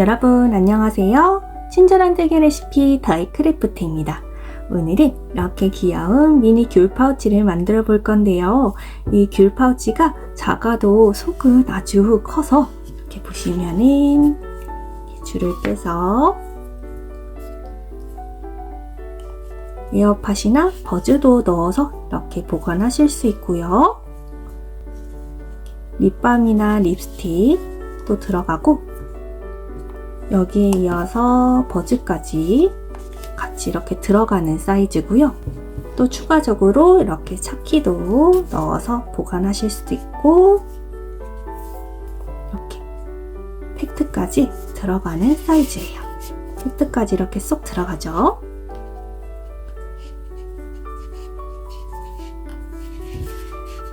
여러분 안녕하세요. 친절한 대게 레시피 더이크래프트입니다. 오늘은 이렇게 귀여운 미니 귤 파우치를 만들어 볼 건데요. 이 귤 파우치가 작아도 속은 아주 커서 이렇게 보시면은 줄을 빼서 에어팟이나 버즈도 넣어서 이렇게 보관하실 수 있고요. 립밤이나 립스틱도 들어가고 여기에 이어서 버즈까지 같이 이렇게 들어가는 사이즈고요. 또 추가적으로 이렇게 차키도 넣어서 보관하실 수도 있고 이렇게 팩트까지 들어가는 사이즈예요. 팩트까지 이렇게 쏙 들어가죠.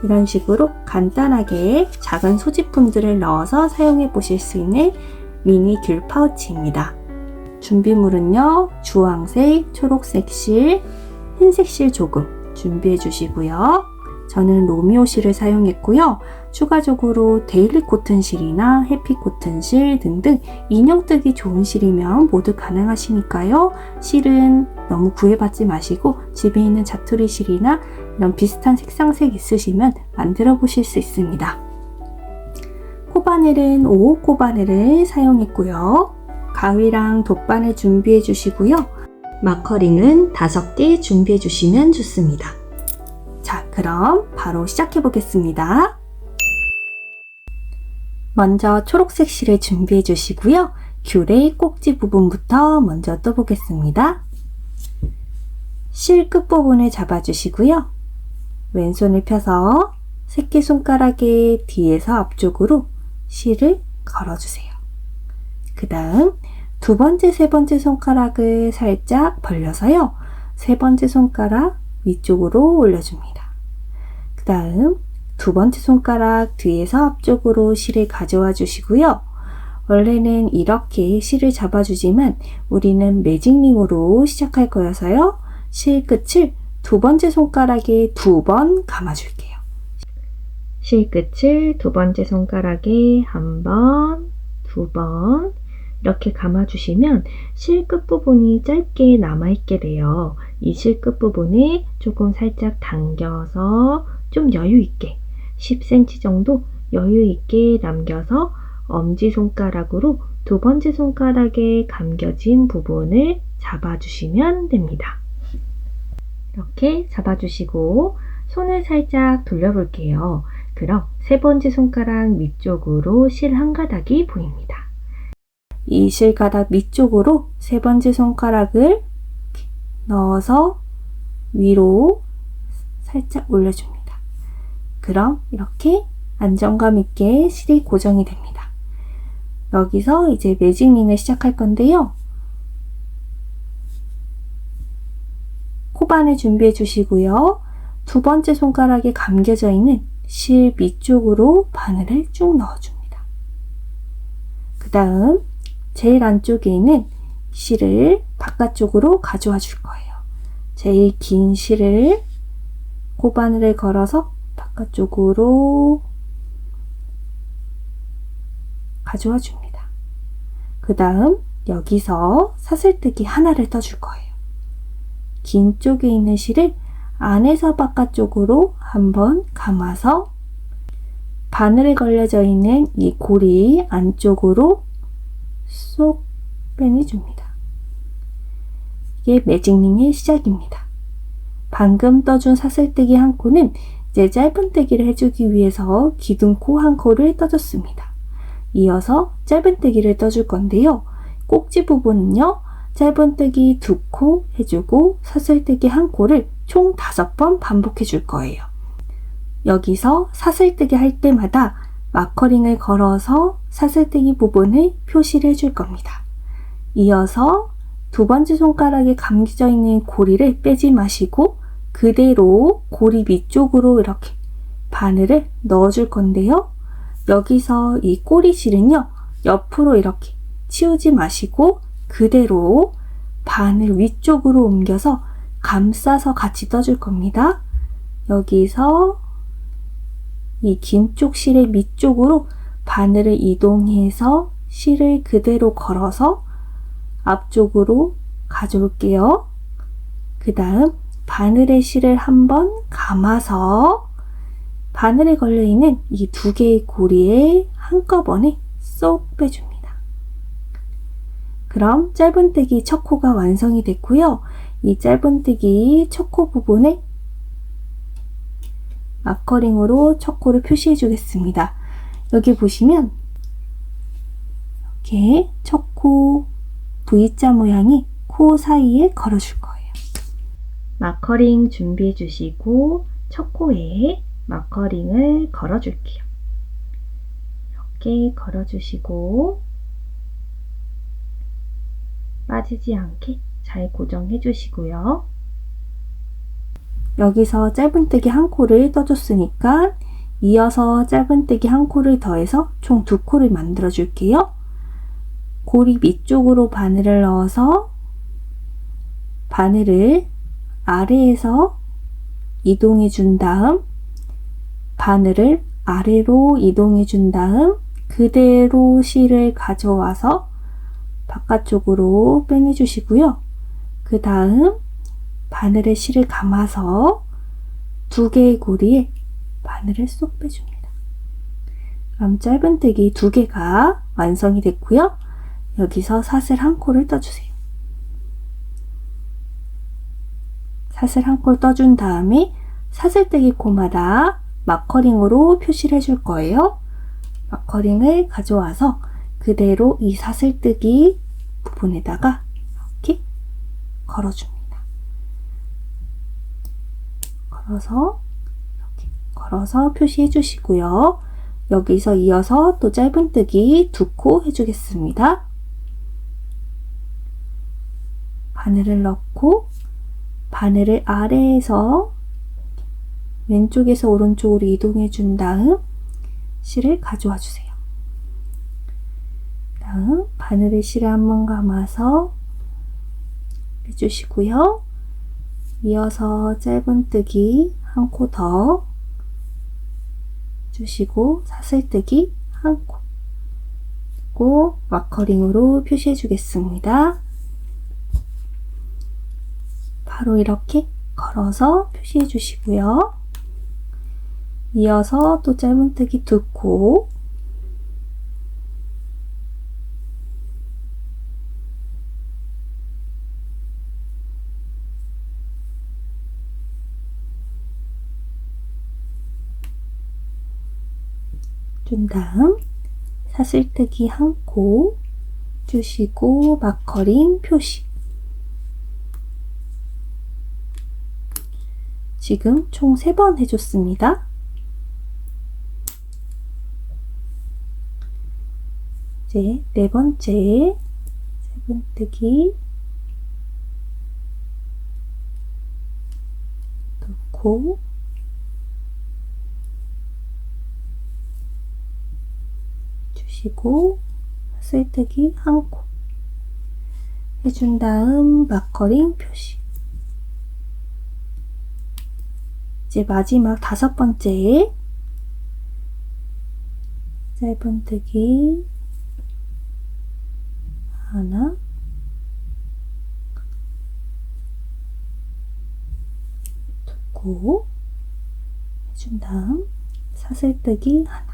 이런 식으로 간단하게 작은 소지품들을 넣어서 사용해 보실 수 있는 미니 귤 파우치입니다. 준비물은요, 주황색, 초록색 실, 흰색 실 조금 준비해 주시고요. 저는 로미오 실을 사용했고요. 추가적으로 데일리 코튼 실이나 해피 코튼 실 등등 인형 뜨기 좋은 실이면 모두 가능하시니까요. 실은 너무 구애받지 마시고 집에 있는 자투리 실이나 이런 비슷한 색상색 있으시면 만들어 보실 수 있습니다. 코바늘은 5호 코바늘을 사용했고요. 가위랑 돗바늘 준비해 주시고요. 마커링은 5개 준비해 주시면 좋습니다. 자, 그럼 바로 시작해 보겠습니다. 먼저 초록색 실을 준비해 주시고요. 귤의 꼭지 부분부터 먼저 떠보겠습니다. 실 끝부분을 잡아주시고요. 왼손을 펴서 새끼손가락의 뒤에서 앞쪽으로 실을 걸어주세요. 그 다음 두 번째, 세 번째 손가락을 살짝 벌려서요. 세 번째 손가락 위쪽으로 올려줍니다. 그 다음 두 번째 손가락 뒤에서 앞쪽으로 실을 가져와 주시고요. 원래는 이렇게 실을 잡아주지만 우리는 매직링으로 시작할 거여서요. 실 끝을 두 번째 손가락에 2번 감아줄게요. 실 끝을 두 번째 손가락에 1번, 2번 이렇게 감아주시면 실 끝부분이 짧게 남아있게 돼요. 이 실 끝부분에 조금 살짝 당겨서 좀 여유있게 10cm 정도 여유있게 남겨서 엄지손가락으로 두 번째 손가락에 감겨진 부분을 잡아주시면 됩니다. 이렇게 잡아주시고 손을 살짝 돌려볼게요. 그럼 세 번째 손가락 위쪽으로 실 한 가닥이 보입니다. 이 실 가닥 위쪽으로 세 번째 손가락을 넣어서 위로 살짝 올려줍니다. 그럼 이렇게 안정감 있게 실이 고정이 됩니다. 여기서 이제 매직링을 시작할 건데요. 코바늘 준비해 주시고요. 두 번째 손가락에 감겨져 있는 실 밑쪽으로 바늘을 쭉 넣어줍니다. 그 다음 제일 안쪽에 있는 실을 바깥쪽으로 가져와 줄 거예요. 제일 긴 실을 코바늘을 걸어서 바깥쪽으로 가져와 줍니다. 그 다음 여기서 사슬뜨기 하나를 떠줄 거예요. 긴 쪽에 있는 실을 안에서 바깥쪽으로 한번 감아서 바늘에 걸려져 있는 이 고리 안쪽으로 쏙 빼내줍니다. 이게 매직링의 시작입니다. 방금 떠준 사슬뜨기 한 코는 이제 짧은뜨기를 해주기 위해서 기둥코 한 코를 떠줬습니다. 이어서 짧은뜨기를 떠줄 건데요. 꼭지 부분은요. 짧은뜨기 2코 해주고 사슬뜨기 한 코를 총 5번 반복해 줄 거예요. 여기서 사슬뜨기 할 때마다 마커링을 걸어서 사슬뜨기 부분을 표시를 해줄 겁니다. 이어서 두 번째 손가락에 감겨져 있는 고리를 빼지 마시고 그대로 고리 위쪽으로 이렇게 바늘을 넣어줄 건데요. 여기서 이 꼬리실은요. 옆으로 이렇게 치우지 마시고 그대로 바늘 위쪽으로 옮겨서 감싸서 같이 떠줄 겁니다. 여기서 이 긴 쪽 실의 밑쪽으로 바늘을 이동해서 실을 그대로 걸어서 앞쪽으로 가져올게요. 그 다음 바늘에 실을 한번 감아서 바늘에 걸려있는 이 두 개의 고리에 한꺼번에 쏙 빼줍니다. 그럼 짧은뜨기 첫 코가 완성이 됐고요. 이 짧은뜨기 첫 코 부분에 마커링으로 첫 코를 표시해 주겠습니다. 여기 보시면 이렇게 첫 코 V자 모양이 코 사이에 걸어줄 거예요. 마커링 준비해 주시고 첫 코에 마커링을 걸어줄게요. 이렇게 걸어주시고 빠지지 않게 잘 고정해 주시고요. 여기서 짧은뜨기 한 코를 떠줬으니까 이어서 짧은뜨기 한 코를 더해서 총 두 코를 만들어 줄게요. 고리 밑쪽으로 바늘을 넣어서 바늘을 아래에서 이동해 준 다음 바늘을 아래로 이동해 준 다음 그대로 실을 가져와서 바깥쪽으로 빼내 주시고요. 그 다음 바늘에 실을 감아서 두 개의 고리에 바늘을 쏙 빼줍니다. 그럼 짧은뜨기 두 개가 완성이 됐고요. 여기서 사슬 한 코를 떠주세요. 사슬 한 코를 떠준 다음에 사슬뜨기 코마다 마커링으로 표시를 해줄 거예요. 마커링을 가져와서 그대로 이 사슬뜨기 부분에다가 이렇게 걸어줍니다. 걸어서 표시해 주시고요. 여기서 이어서 또 짧은뜨기 두 코 해주겠습니다. 바늘을 넣고 바늘을 아래에서 왼쪽에서 오른쪽으로 이동해 준 다음 실을 가져와 주세요. 다음 바늘에 실을 한번 감아서 해주시고요. 이어서 짧은뜨기 한 코 더 주시고 사슬뜨기 한 코 그리고 마커링으로 표시해 주겠습니다. 바로 이렇게 걸어서 표시해 주시고요. 이어서 또 짧은뜨기 두 코 준 다음 사슬뜨기 한 코 주시고 마커링 표시. 지금 총 3번 해줬습니다. 이제 네 번째 짧은뜨기 넣고 주시고 사슬뜨기 한 코 해준 다음 마커링 표시. 이제 마지막 5번째 짧은뜨기 하나 두 코 해준 다음 사슬뜨기 하나.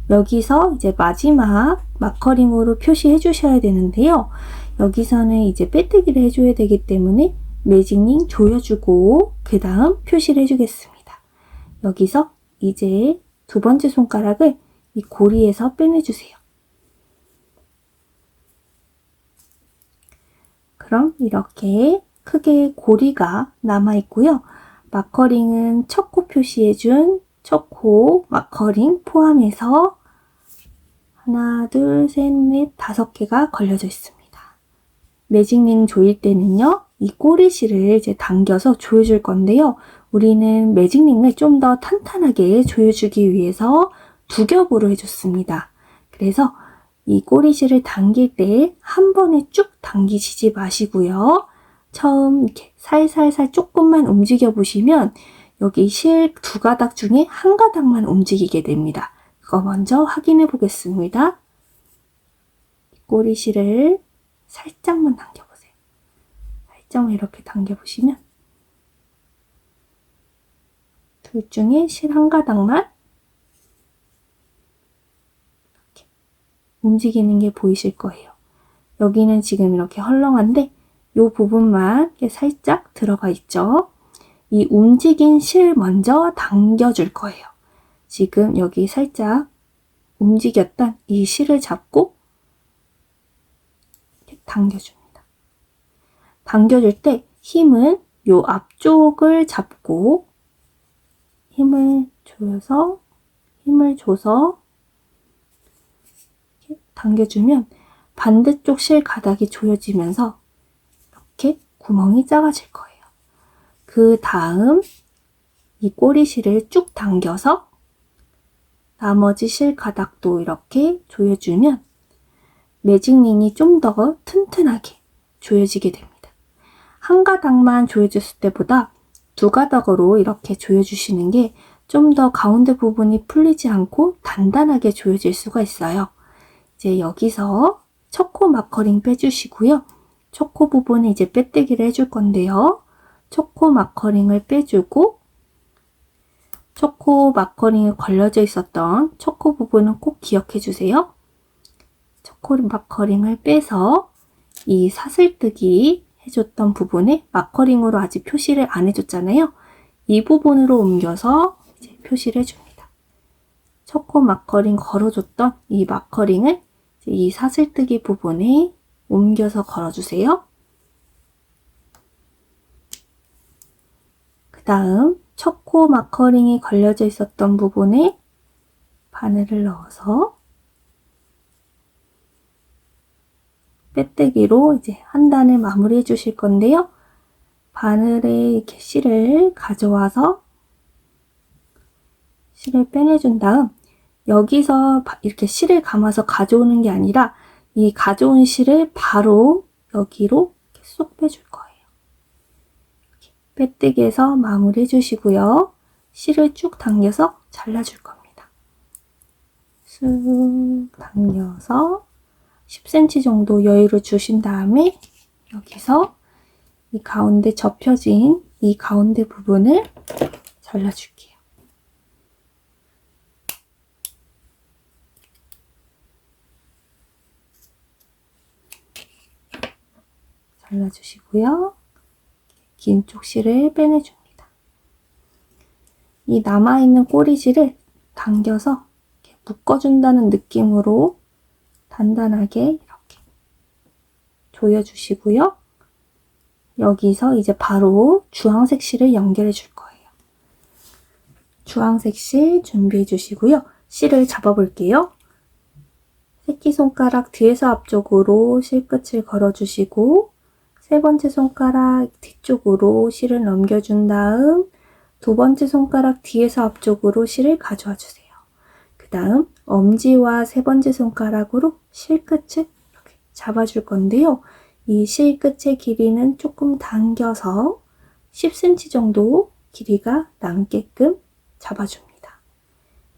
여기서 이제 마지막 마커링으로 표시해 주셔야 되는데요. 여기서는 이제 빼뜨기를 해줘야 되기 때문에 매직링 조여주고 그 다음 표시를 해주겠습니다. 여기서 이제 두 번째 손가락을 이 고리에서 빼내주세요. 그럼 이렇게 크게 고리가 남아있고요. 마커링은 첫 코 표시해준 첫 코 마커링 포함해서 하나, 둘, 셋, 넷, 5개가 걸려져 있습니다. 매직링 조일 때는요, 이 꼬리실을 이제 당겨서 조여줄 건데요. 우리는 매직링을 좀 더 탄탄하게 조여주기 위해서 두 겹으로 해줬습니다. 그래서 이 꼬리실을 당길 때 한 번에 쭉 당기시지 마시고요. 처음 이렇게 살살살 조금만 움직여 보시면 여기 실 두 가닥 중에 한 가닥만 움직이게 됩니다. 그거 먼저 확인해 보겠습니다. 꼬리실을 살짝만 당겨보세요. 살짝만 이렇게 당겨보시면 둘 중에 실 한 가닥만 이렇게 움직이는 게 보이실 거예요. 여기는 지금 이렇게 헐렁한데 이 부분만 살짝 들어가 있죠. 이 움직인 실 먼저 당겨줄 거예요. 지금 여기 살짝 움직였던 이 실을 잡고 이렇게 당겨줍니다. 당겨줄 때 힘은 이 앞쪽을 잡고 힘을 줘서 이렇게 당겨주면 반대쪽 실 가닥이 조여지면서 이렇게 구멍이 작아질 거예요. 그 다음 이 꼬리실을 쭉 당겨서 나머지 실 가닥도 이렇게 조여주면 매직링이 좀 더 튼튼하게 조여지게 됩니다. 한 가닥만 조여줬을 때보다 두 가닥으로 이렇게 조여주시는 게 좀 더 가운데 부분이 풀리지 않고 단단하게 조여질 수가 있어요. 이제 여기서 초코 마커링 빼주시고요. 초코 부분에 이제 빼뜨기를 해줄 건데요. 초코 마커링을 빼주고 초코 마커링이 걸려져 있었던 초코 부분은 꼭 기억해 주세요. 초코 마커링을 빼서 이 사슬뜨기 해줬던 부분에 마커링으로 아직 표시를 안 해줬잖아요. 이 부분으로 옮겨서 이제 표시를 해줍니다. 초코 마커링 걸어줬던 이 마커링을 이 사슬뜨기 부분에 옮겨서 걸어주세요. 그 다음 초코 마커링이 걸려져 있었던 부분에 바늘을 넣어서 빼뜨기로 이제 한 단을 마무리해 주실 건데요. 바늘에 이렇게 실을 가져와서 실을 빼내준 다음 여기서 이렇게 실을 감아서 가져오는 게 아니라 이 가져온 실을 바로 여기로 이렇게 쏙 빼줄 거예요. 이렇게 빼뜨기해서 마무리 해주시고요. 실을 쭉 당겨서 잘라줄 겁니다. 쑥 당겨서 10cm 정도 여유를 주신 다음에 여기서 이 가운데 접혀진 이 가운데 부분을 잘라줄게요. 잘라주시고요. 긴 쪽 실을 빼내줍니다. 이 남아있는 꼬리실을 당겨서 이렇게 묶어준다는 느낌으로 단단하게 이렇게 조여주시고요. 여기서 이제 바로 주황색 실을 연결해 줄 거예요. 주황색 실 준비해 주시고요. 실을 잡아 볼게요. 새끼손가락 뒤에서 앞쪽으로 실끝을 걸어 주시고 세 번째 손가락 뒤쪽으로 실을 넘겨준 다음 두 번째 손가락 뒤에서 앞쪽으로 실을 가져와 주세요. 그 다음 엄지와 세 번째 손가락으로 실끝을 이렇게 잡아줄 건데요. 이 실끝의 길이는 조금 당겨서 10cm 정도 길이가 남게끔 잡아줍니다.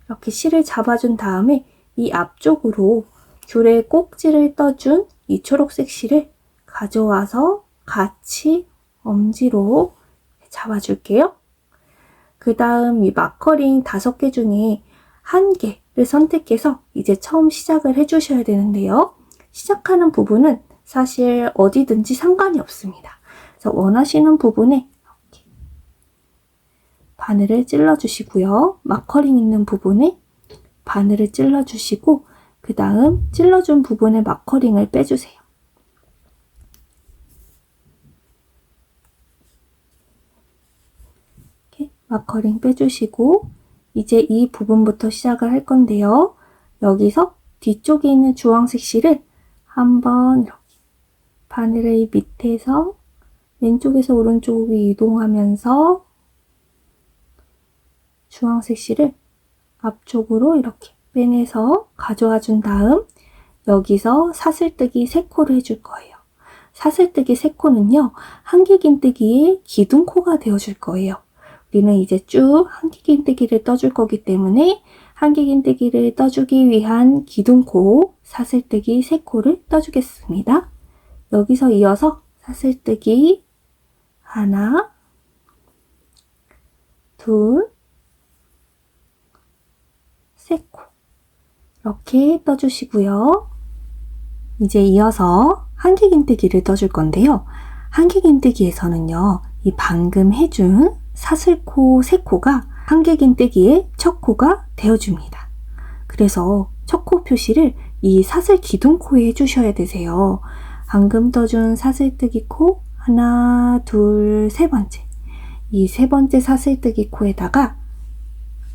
이렇게 실을 잡아준 다음에 이 앞쪽으로 귤의 꼭지를 떠준 이 초록색 실을 가져와서 같이 엄지로 잡아줄게요. 그 다음 이 마커링 5개 중에 1개를 선택해서 이제 처음 시작을 해주셔야 되는데요. 시작하는 부분은 사실 어디든지 상관이 없습니다. 그래서 원하시는 부분에 이렇게 바늘을 찔러주시고요. 마커링 있는 부분에 바늘을 찔러주시고 그 다음 찔러준 부분에 마커링을 빼주세요. 이렇게 마커링 빼주시고 이제 이 부분부터 시작을 할 건데요. 여기서 뒤쪽에 있는 주황색 실을 한번 이렇게 바늘의 밑에서 왼쪽에서 오른쪽으로 이동하면서 주황색 실을 앞쪽으로 이렇게 빼내서 가져와 준 다음 여기서 사슬뜨기 3코를 해줄 거예요. 사슬뜨기 3코는요. 한길긴뜨기의 기둥코가 되어줄 거예요. 우리는 이제 쭉 한길긴뜨기를 떠줄 거기 때문에 한길긴뜨기를 떠주기 위한 기둥코, 사슬뜨기 3코를 떠주겠습니다. 여기서 이어서 사슬뜨기 하나, 둘, 3코 이렇게 떠주시고요. 이제 이어서 한길긴뜨기를 떠줄 건데요. 한길긴뜨기에서는요, 이 방금 해준 사슬코 3코가 한길긴뜨기의 첫 코가 되어줍니다. 그래서 첫 코 표시를 이 사슬 기둥코에 해주셔야 되세요. 방금 떠준 사슬뜨기 코 하나, 둘, 3번째. 이 3번째 사슬뜨기 코에다가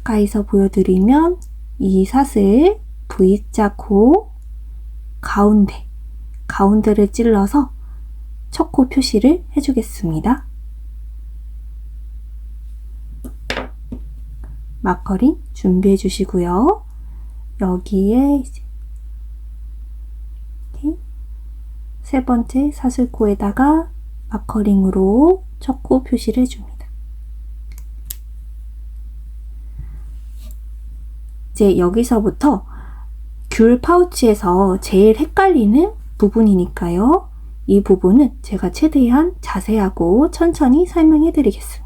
가까이서 보여드리면 이 사슬 V자 코 가운데를 찔러서 첫 코 표시를 해주겠습니다. 마커링 준비해 주시고요. 여기에 이제 이렇게 3번째 사슬코에다가 마커링으로 첫 코 표시를 해줍니다. 이제 여기서부터 귤 파우치에서 제일 헷갈리는 부분이니까요. 이 부분은 제가 최대한 자세하고 천천히 설명해 드리겠습니다.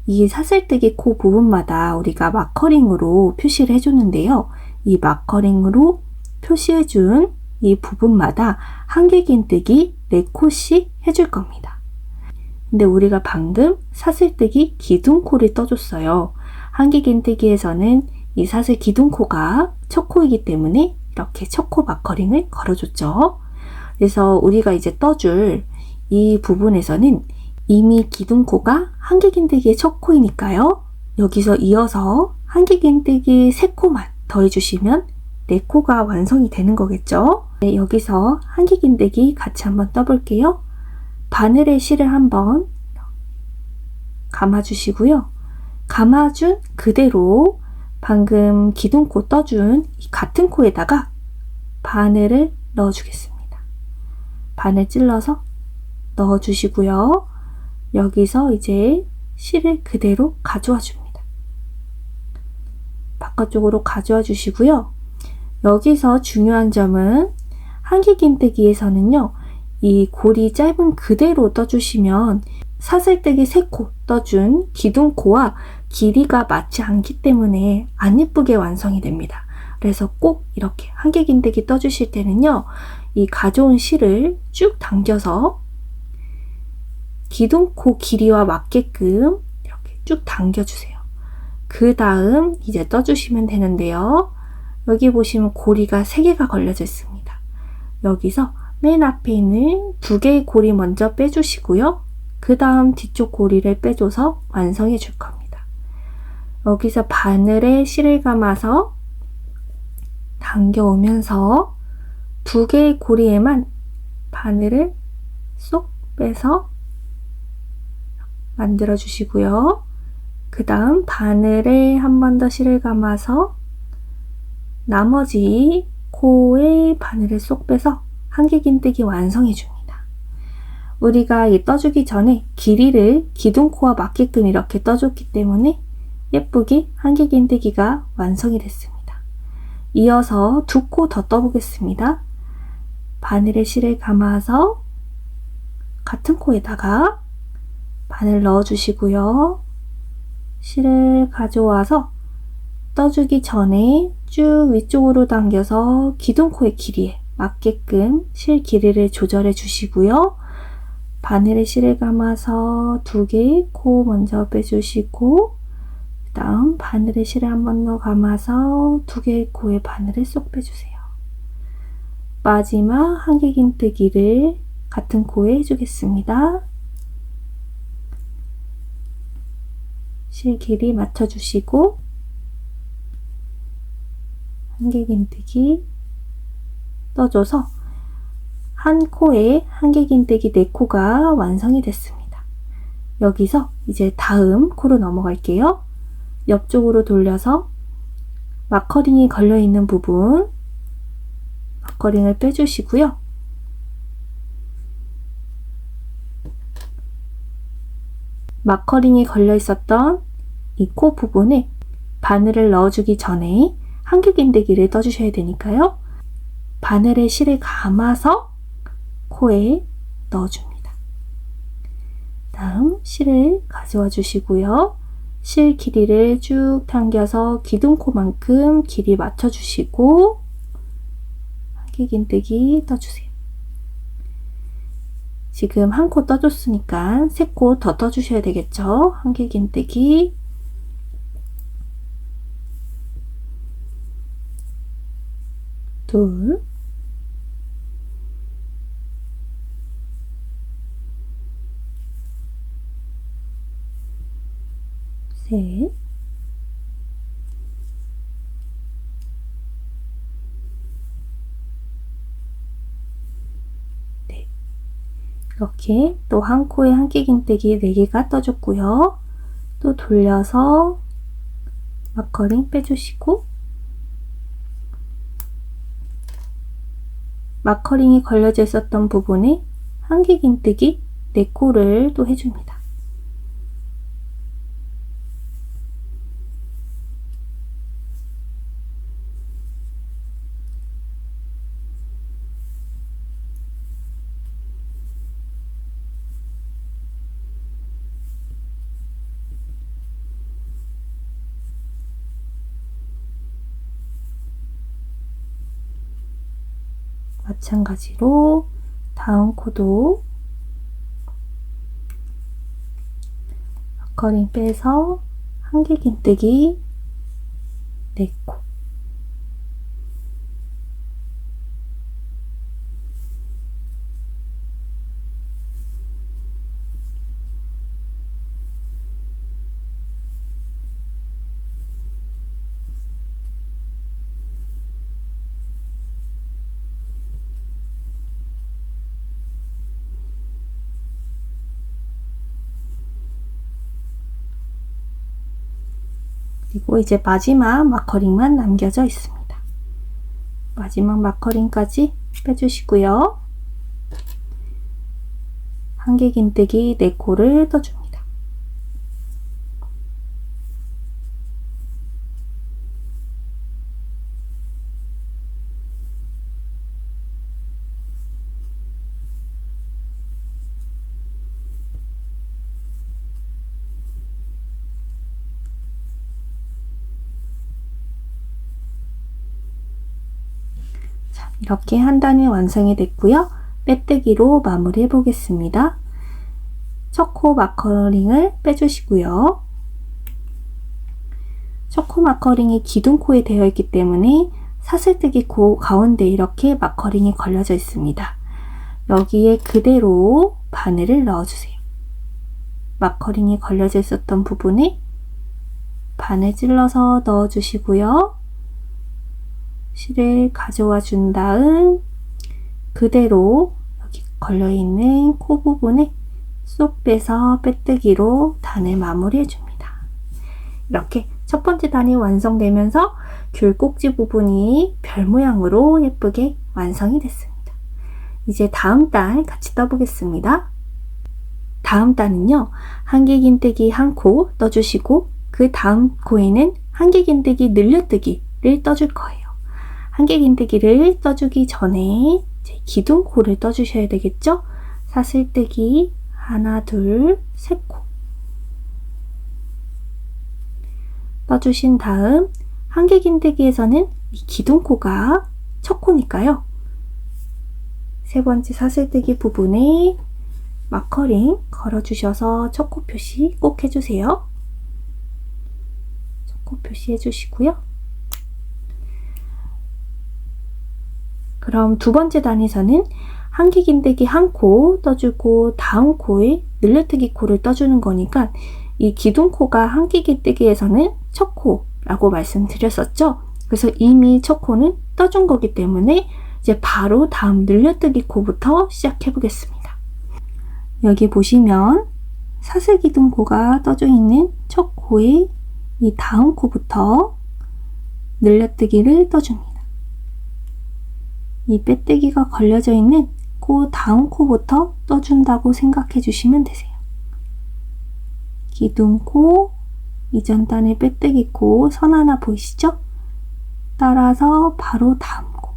이 사슬뜨기 코 부분마다 우리가 마커링으로 표시를 해줬는데요. 이 마커링으로 표시해준 이 부분마다 한길긴뜨기 4코씩 해줄 겁니다. 근데 우리가 방금 사슬뜨기 기둥코를 떠줬어요. 한길긴뜨기에서는 이 사슬 기둥코가 첫 코이기 때문에 이렇게 첫 코 마커링을 걸어줬죠. 그래서 우리가 이제 떠줄 이 부분에서는 이미 기둥코가 한길긴뜨기의 첫 코이니까요. 여기서 이어서 한길긴뜨기 3코만 더해주시면 4코가 완성이 되는 거겠죠. 네, 여기서 한길긴뜨기 같이 한번 떠볼게요. 바늘에 실을 한번 감아주시고요. 감아준 그대로 방금 기둥코 떠준 이 같은 코에다가 바늘을 넣어주겠습니다. 바늘 찔러서 넣어주시고요. 여기서 이제 실을 그대로 가져와 줍니다. 바깥쪽으로 가져와 주시고요. 여기서 중요한 점은 한길긴뜨기에서는요, 이 고리 짧은 그대로 떠주시면 사슬뜨기 3코 떠준 기둥코와 길이가 맞지 않기 때문에 안 예쁘게 완성이 됩니다. 그래서 꼭 이렇게 한길긴뜨기 떠주실 때는요, 이 가져온 실을 쭉 당겨서 기둥코 길이와 맞게끔 이렇게 쭉 당겨주세요. 그 다음 이제 떠주시면 되는데요. 여기 보시면 고리가 3개가 걸려져 있습니다. 여기서 맨 앞에 있는 2개의 고리 먼저 빼주시고요. 그 다음 뒤쪽 고리를 빼줘서 완성해 줄 겁니다. 여기서 바늘에 실을 감아서 당겨오면서 2개의 고리에만 바늘을 쏙 빼서 만들어 주시고요. 그 다음 바늘에 한 번 더 실을 감아서 나머지 코에 바늘을 쏙 빼서 한길긴뜨기 완성해 줍니다. 우리가 이 떠주기 전에 길이를 기둥코와 맞게끔 이렇게 떠줬기 때문에 예쁘게 한길긴뜨기가 완성이 됐습니다. 이어서 2코 더 떠보겠습니다. 바늘에 실을 감아서 같은 코에다가 바늘 넣어주시고요. 실을 가져와서 떠주기 전에 쭉 위쪽으로 당겨서 기둥코의 길이에 맞게끔 실 길이를 조절해 주시고요. 바늘에 실을 감아서 2개의 코 먼저 빼주시고, 그 다음 바늘에 실을 한 번 더 감아서 2개의 코에 바늘을 쏙 빼주세요. 마지막 한길긴뜨기를 같은 코에 해주겠습니다. 실 길이 맞춰주시고 한길긴뜨기 떠줘서 한 코에 한길긴뜨기 4코가 완성이 됐습니다. 여기서 이제 다음 코로 넘어갈게요. 옆쪽으로 돌려서 마커링이 걸려있는 부분 마커링을 빼주시고요. 마커링이 걸려 있었던 이 코 부분에 바늘을 넣어주기 전에 한길긴뜨기를 떠주셔야 되니까요. 바늘에 실을 감아서 코에 넣어줍니다. 다음 실을 가져와 주시고요. 실 길이를 쭉 당겨서 기둥코만큼 길이 맞춰주시고 한길긴뜨기 떠주세요. 지금 한 코 떠줬으니까 3코 더 떠주셔야 되겠죠? 한길긴뜨기, 둘, 셋, 넷. 이렇게 또 한 코에 한길긴뜨기 4개가 떠줬고요. 또 돌려서 마커링 빼주시고 마커링이 걸려져 있었던 부분에 한길긴뜨기 4코를 또 해줍니다. 마찬가지로 다음 코도 마커링 빼서 한길긴뜨기 4코, 그리고 이제 마지막 마커링만 남겨져 있습니다. 마지막 마커링까지 빼주시고요. 한길긴뜨기 4코를 떠줍니다. 이렇게 한 단이 완성이 됐고요. 빼뜨기로 마무리해 보겠습니다. 첫 코 마커링을 빼주시고요. 첫 코 마커링이 기둥코에 되어 있기 때문에 사슬뜨기 코 가운데 이렇게 마커링이 걸려져 있습니다. 여기에 그대로 바늘을 넣어주세요. 마커링이 걸려져 있었던 부분에 바늘 찔러서 넣어주시고요. 실을 가져와 준 다음 그대로 여기 걸려있는 코 부분에 쏙 빼서 빼뜨기로 단을 마무리해 줍니다. 이렇게 첫 번째 단이 완성되면서 귤 꼭지 부분이 별 모양으로 예쁘게 완성이 됐습니다. 이제 다음 단 같이 떠보겠습니다. 다음 단은요, 한길긴뜨기 1코 떠주시고 그 다음 코에는 한길긴뜨기 늘려뜨기를 떠줄 거예요. 한길긴뜨기를 떠주기 전에 기둥코를 떠주셔야 되겠죠? 사슬뜨기 하나, 둘, 3코 떠주신 다음 한길긴뜨기에서는 이 기둥코가 첫 코니까요. 세 번째 사슬뜨기 부분에 마커링 걸어주셔서 첫 코 표시 꼭 해주세요. 첫 코 표시 해주시고요. 그럼 두 번째 단에서는 한길긴뜨기 1코 떠주고 다음 코에 늘려뜨기 코를 떠주는 거니까 이 기둥코가 한길긴뜨기에서는 첫 코라고 말씀드렸었죠. 그래서 이미 첫 코는 떠준 거기 때문에 이제 바로 다음 늘려뜨기 코부터 시작해 보겠습니다. 여기 보시면 사슬기둥코가 떠져 있는 첫 코에 이 다음 코부터 늘려뜨기를 떠줍니다. 이 빼뜨기가 걸려져 있는 코 다음 코부터 떠준다고 생각해 주시면 되세요. 기둥코, 이전 단의 빼뜨기 코 선 하나 보이시죠? 따라서 바로 다음 코.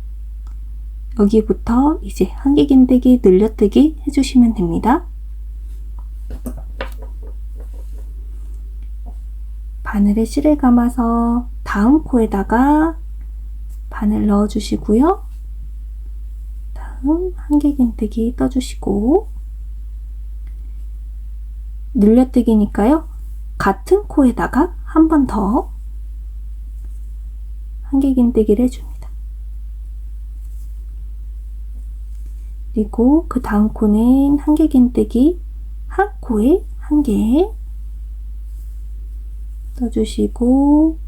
여기부터 이제 한길긴뜨기, 늘려뜨기 해주시면 됩니다. 바늘에 실을 감아서 다음 코에다가 바늘 넣어주시고요. 다음 한길긴뜨기 떠주시고, 늘려뜨기니까요. 같은 코에다가 한 번 더 한길긴뜨기를 해줍니다. 그리고 그 다음 코는 한길긴뜨기 한 코에 한 개 떠주시고,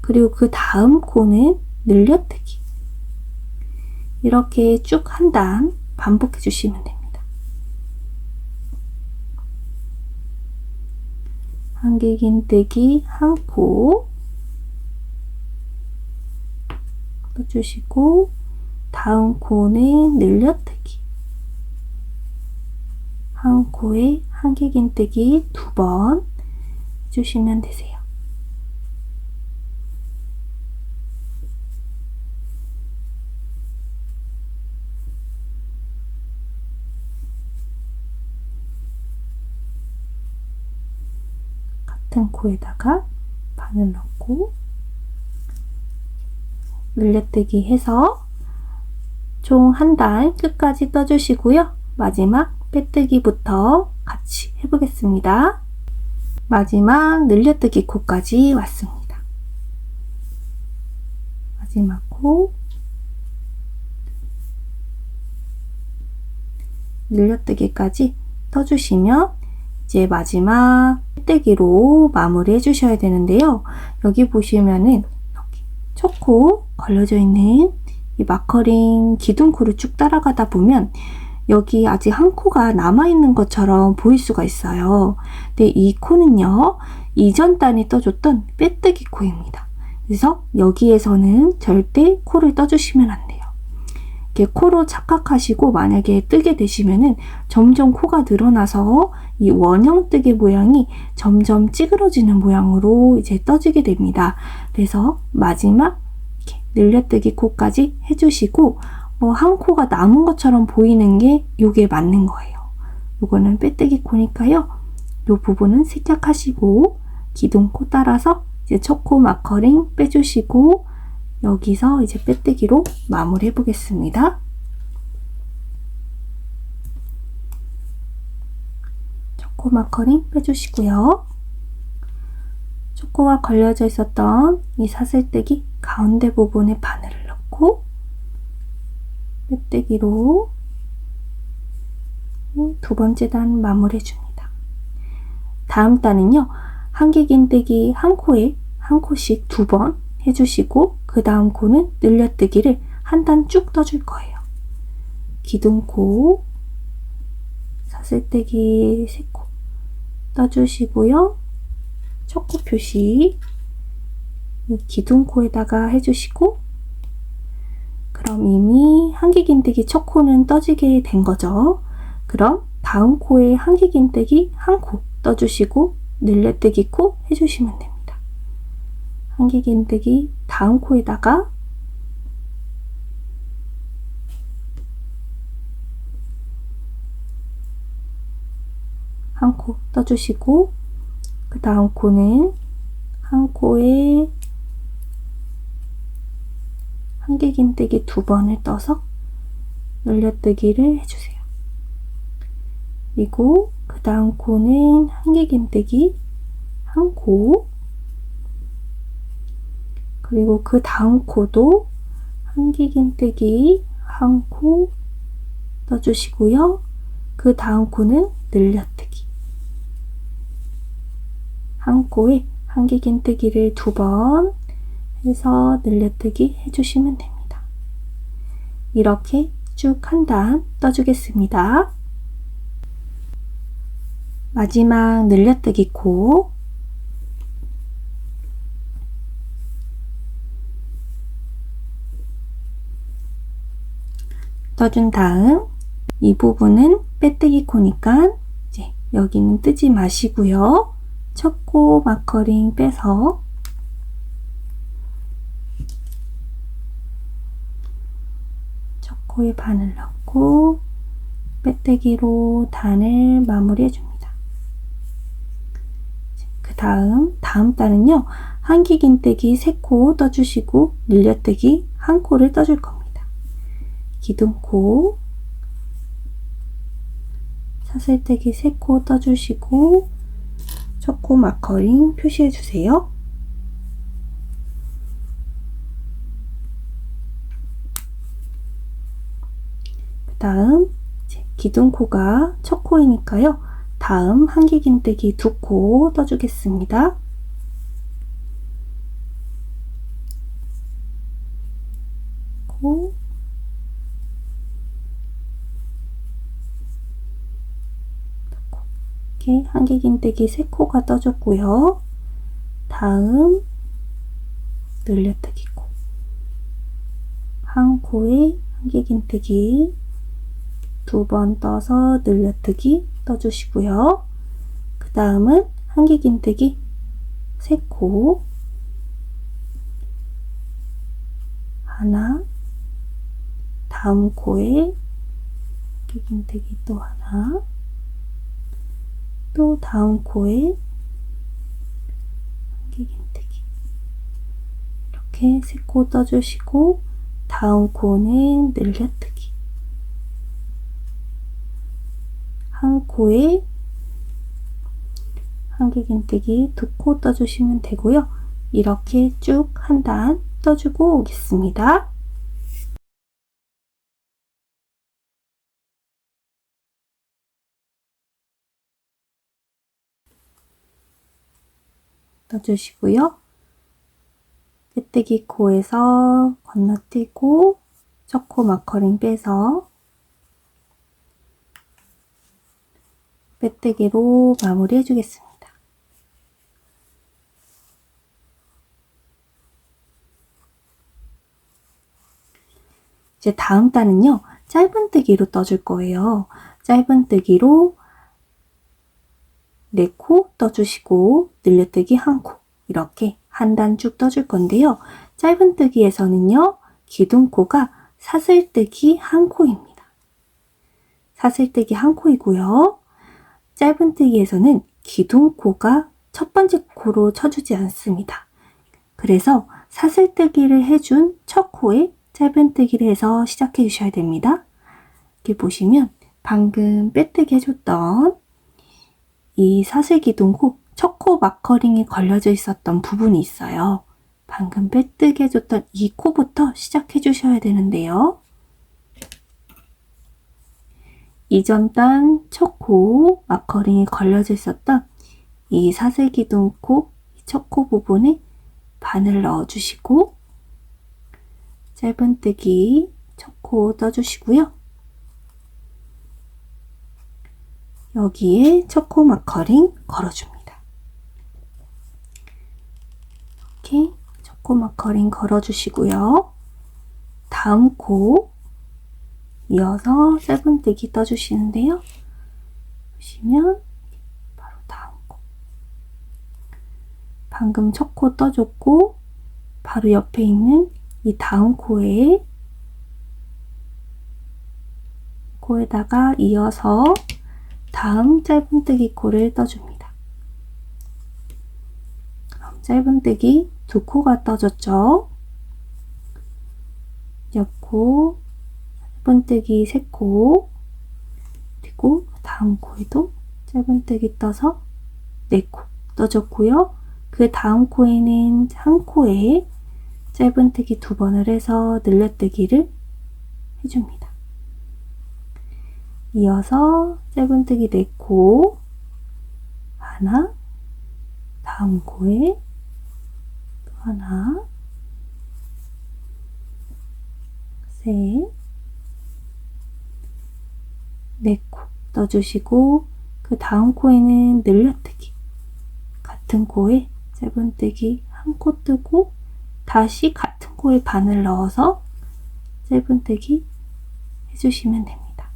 그리고 그 다음 코는 늘려뜨기. 이렇게 쭉 한 단 반복해 주시면 됩니다. 한길긴뜨기 한 코 떠주시고, 다음 코는 늘려뜨기. 한 코에 한길긴뜨기 2번 해주시면 되세요. 같은 코에다가 바늘 넣고 늘려뜨기 해서 총 한 단 끝까지 떠주시고요. 마지막 빼뜨기부터 같이 해보겠습니다. 마지막 늘려뜨기 코까지 왔습니다. 마지막 코 늘려뜨기까지 떠주시면 이제 마지막 빼뜨기로 마무리 해주셔야 되는데요. 여기 보시면은 이렇게 첫 코 걸려져 있는 이 마커링 기둥코를 쭉 따라가다 보면 여기 아직 한 코가 남아있는 것처럼 보일 수가 있어요. 근데 이 코는요, 이전 단이 떠줬던 빼뜨기 코입니다. 그래서 여기에서는 절대 코를 떠주시면 안 돼요. 이렇게 코로 착각하시고 만약에 뜨게 되시면은 점점 코가 늘어나서 이 원형 뜨개 모양이 점점 찌그러지는 모양으로 이제 떠지게 됩니다. 그래서 마지막 이렇게 늘려뜨기 코까지 해주시고, 한 코가 남은 것처럼 보이는 게 요게 맞는 거예요. 요거는 빼뜨기 코니까요. 요 부분은 생략하시고 기둥코 따라서 이제 첫 코 마커링 빼주시고 여기서 이제 빼뜨기로 마무리 해보겠습니다. 첫 코 마커링 빼주시고요. 첫 코가 걸려져 있었던 이 사슬뜨기 가운데 부분에 바늘을 넣고 빼뜨기로 두 번째 단 마무리 해줍니다. 다음 단은요, 한길긴뜨기 한 코에 한 코씩 2번 해주시고 그 다음 코는 늘려뜨기를 한 단 쭉 떠줄 거예요. 기둥코, 사슬뜨기 3코 떠주시고요. 첫 코 표시 이 기둥코에다가 해주시고, 그럼 이미 한길긴뜨기 첫 코는 떠지게 된 거죠. 그럼 다음 코에 한길긴뜨기 한 코 떠주시고 늘려뜨기 코 해주시면 됩니다. 한길긴뜨기 다음 코에다가 한 코 떠주시고 그 다음 코는 한 코에 한길긴뜨기 2번을 떠서 늘려뜨기를 해주세요. 그리고 그 다음 코는 한길긴뜨기 한 코, 그리고 그 다음 코도 한길긴뜨기 한 코 떠주시고요. 그 다음 코는 늘려뜨기 한 코에 한길긴뜨기를 2번 해서 늘려뜨기 해주시면 됩니다. 이렇게 쭉 한 단 떠주겠습니다. 마지막 늘려뜨기 코 떠준 다음 이 부분은 빼뜨기 코니까 이제 여기는 뜨지 마시고요. 첫 코 마커링 빼서 첫 코에 바늘 넣고 빼떼기로 단을 마무리해 줍니다. 그 다음 단은요, 한길긴뜨기 3코 떠주시고 늘려뜨기 1코를 떠줄 겁니다. 기둥코 사슬뜨기 3코 떠주시고 첫 코 마커링 표시해 주세요. 그 다음 기둥코가 첫 코이니까요, 다음 한길긴뜨기 2코 떠주겠습니다. 코, 이렇게 한길긴뜨기 3코가 떠줬고요. 다음 늘려뜨기 코, 한 코에 한길긴뜨기 2번 떠서 늘려뜨기 떠주시고요. 그 다음은 한길긴뜨기 3코, 하나, 다음 코에 한길긴뜨기 또 하나, 또 다음 코에 한길긴뜨기, 이렇게 3코 떠주시고 다음 코는 늘려뜨기, 한 코에 한길긴뜨기 2코 떠주시면 되고요. 이렇게 쭉 한 단 떠주고 오겠습니다. 떠주시고요. 빼뜨기 코에서 건너뛰고 첫 코 마커링 빼서 빼뜨기로 마무리 해주겠습니다. 이제 다음 단은요, 짧은뜨기로 떠줄 거예요. 짧은뜨기로 4코 떠주시고 늘려뜨기 1코, 이렇게 한 단 쭉 떠줄 건데요. 짧은뜨기에서는요, 기둥코가 사슬뜨기 1코입니다. 사슬뜨기 1코이고요. 짧은뜨기에서는 기둥코가 첫 번째 코로 쳐주지 않습니다. 그래서 사슬뜨기를 해준 첫 코에 짧은뜨기를 해서 시작해 주셔야 됩니다. 이렇게 보시면 방금 빼뜨기 해줬던 이 사슬기둥코 첫 코 마커링이 걸려져 있었던 부분이 있어요. 방금 빼뜨기 해줬던 이 코부터 시작해 주셔야 되는데요. 이전 단 첫 코 마커링이 걸려져 있었던 이 사슬기둥코 첫 코 부분에 바늘 넣어주시고 짧은뜨기 첫 코 떠주시고요. 여기에 첫 코 마커링 걸어줍니다. 이렇게 첫 코 마커링 걸어주시고요. 다음 코 이어서 짧은뜨기 떠주시는데요. 보시면 바로 다음 코, 방금 첫 코 떠줬고 바로 옆에 있는 이 다음 코에다가 이어서 다음 짧은뜨기 코를 떠줍니다. 그럼 짧은뜨기 2코가 떠졌죠. 옆코 짧은뜨기 3코, 그리고 다음 코에도 짧은뜨기 떠서 4코 떠줬고요. 그 다음 코에는 한 코에 짧은뜨기 2번을 해서 늘려뜨기를 해줍니다. 이어서 짧은뜨기 4코, 하나, 다음 코에 또 하나, 셋, 4코 떠주시고 그 다음 코에는 늘려뜨기, 같은 코에 짧은뜨기 1코 뜨고 다시 같은 코에 바늘 넣어서 짧은뜨기 해주시면 됩니다.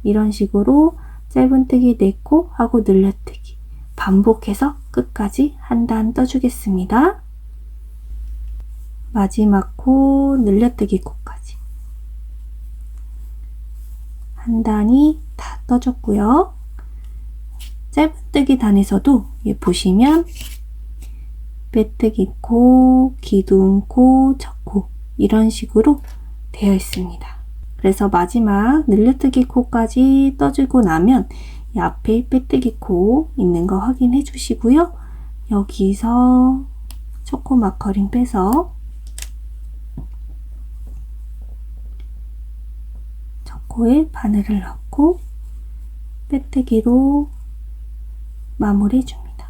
이런 식으로 짧은뜨기 4코 하고 늘려뜨기 반복해서 끝까지 한 단 떠주겠습니다. 마지막 코 늘려뜨기 코까지 한 단이 다 떠줬고요. 짧은뜨기 단에서도 보시면 빼뜨기 코, 기둥 코, 젖코 이런 식으로 되어 있습니다. 그래서 마지막 늘려뜨기 코까지 떠주고 나면 이 앞에 빼뜨기 코 있는 거 확인해 주시고요. 여기서 초코 마커링 빼서 젖코에 바늘을 넣고 빼뜨기로 마무리해 줍니다.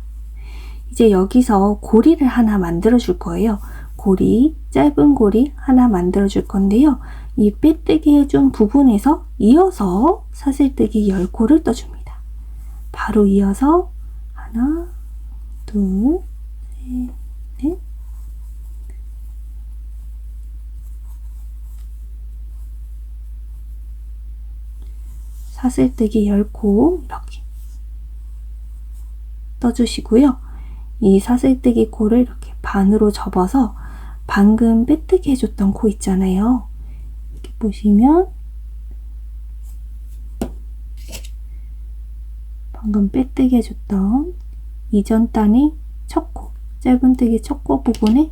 이제 여기서 고리를 하나 만들어 줄 거예요. 고리, 짧은 고리 하나 만들어 줄 건데요. 이 빼뜨기 해준 부분에서 이어서 사슬뜨기 10코를 떠줍니다. 바로 이어서 하나, 둘, 셋, 넷, 사슬뜨기 10코 이렇게 떠주시고요. 이 사슬뜨기 코를 이렇게 반으로 접어서 방금 빼뜨기 해줬던 코 있잖아요. 이렇게 보시면 방금 빼뜨기 해줬던 이전 단의 첫 코, 짧은뜨기 첫 코 부분에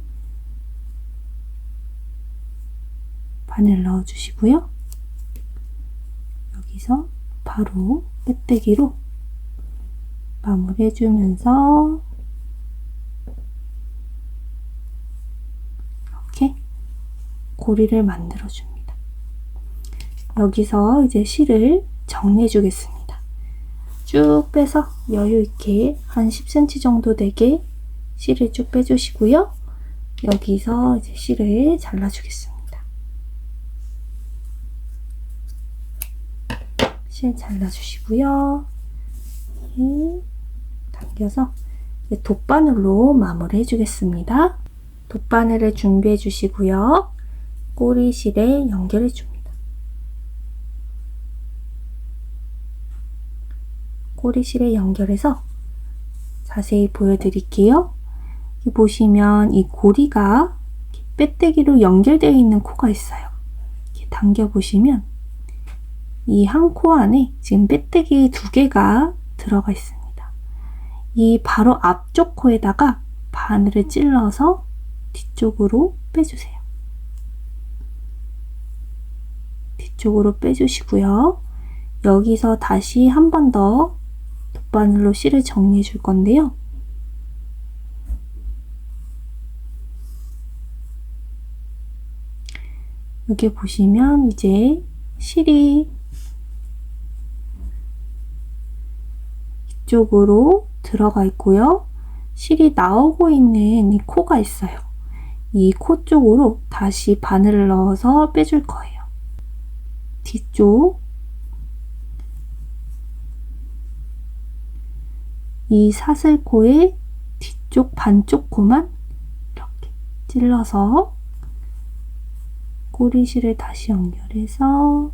바늘 넣어주시고요. 여기서 바로 빼뜨기로 마무리해주면서 이렇게 고리를 만들어줍니다. 여기서 이제 실을 정리해주겠습니다. 쭉 빼서 여유있게 한 10cm 정도 되게 실을 쭉 빼주시고요. 여기서 이제 실을 잘라주겠습니다. 실 잘라주시고요. 당겨서 돗바늘로 마무리 해주겠습니다. 돗바늘을 준비해 주시고요. 꼬리실에 연결해 줍니다. 꼬리실에 연결해서 자세히 보여드릴게요. 여기 보시면 이 고리가 빼뜨기로 연결되어 있는 코가 있어요. 이렇게 당겨보시면 이 한 코 안에 지금 빼뜨기 2개가 들어가 있습니다. 이 바로 앞쪽 코에다가 바늘을 찔러서 뒤쪽으로 빼주세요. 뒤쪽으로 빼주시고요. 여기서 다시 한 번 더 돗바늘로 실을 정리해 줄 건데요. 여기 보시면 이제 실이 이쪽으로 들어가 있고요. 실이 나오고 있는 이 코가 있어요. 이 코 쪽으로 다시 바늘을 넣어서 빼줄 거예요. 뒤쪽 이 사슬코의 뒤쪽 반쪽 코만 이렇게 찔러서 꼬리실을 다시 연결해서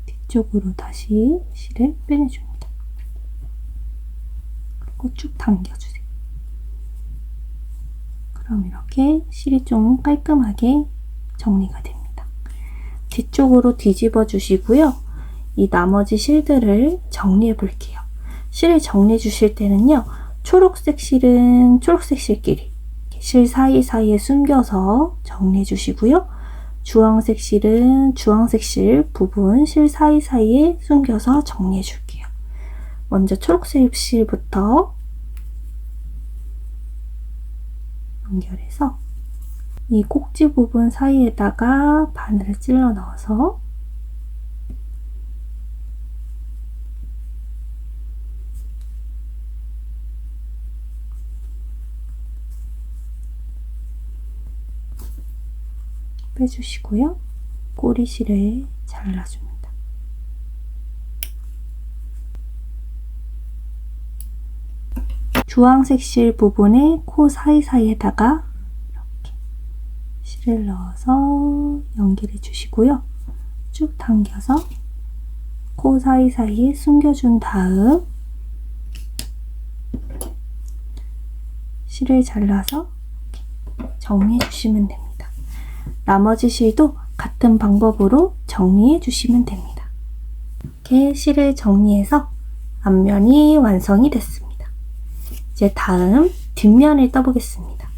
뒤쪽으로 다시 실을 빼내줍니다. 그리고 쭉 당겨주세요. 그럼 이렇게 실이 좀 깔끔하게 정리가 됩니다. 뒤쪽으로 뒤집어 주시고요. 이 나머지 실들을 정리해 볼게요. 실을 정리해 주실 때는요. 초록색 실은 초록색 실끼리 실 사이사이에 숨겨서 정리해 주시고요. 주황색 실은 주황색 실 부분 실 사이사이에 숨겨서 정리해 줄게요. 먼저 초록색 실부터 연결해서 이 꼭지 부분 사이에다가 바늘을 찔러 넣어서 빼주시고요. 꼬리실에 잘라줍니다. 주황색 실 부분에 코 사이사이에다가 이렇게 실을 넣어서 연기를 주시고요. 쭉 당겨서 코 사이사이에 숨겨준 다음 실을 잘라서 정리해 주시면 됩니다. 나머지 실도 같은 방법으로 정리해 주시면 됩니다. 이렇게 실을 정리해서 앞면이 완성이 됐습니다. 이제 다음 뒷면을 떠보겠습니다.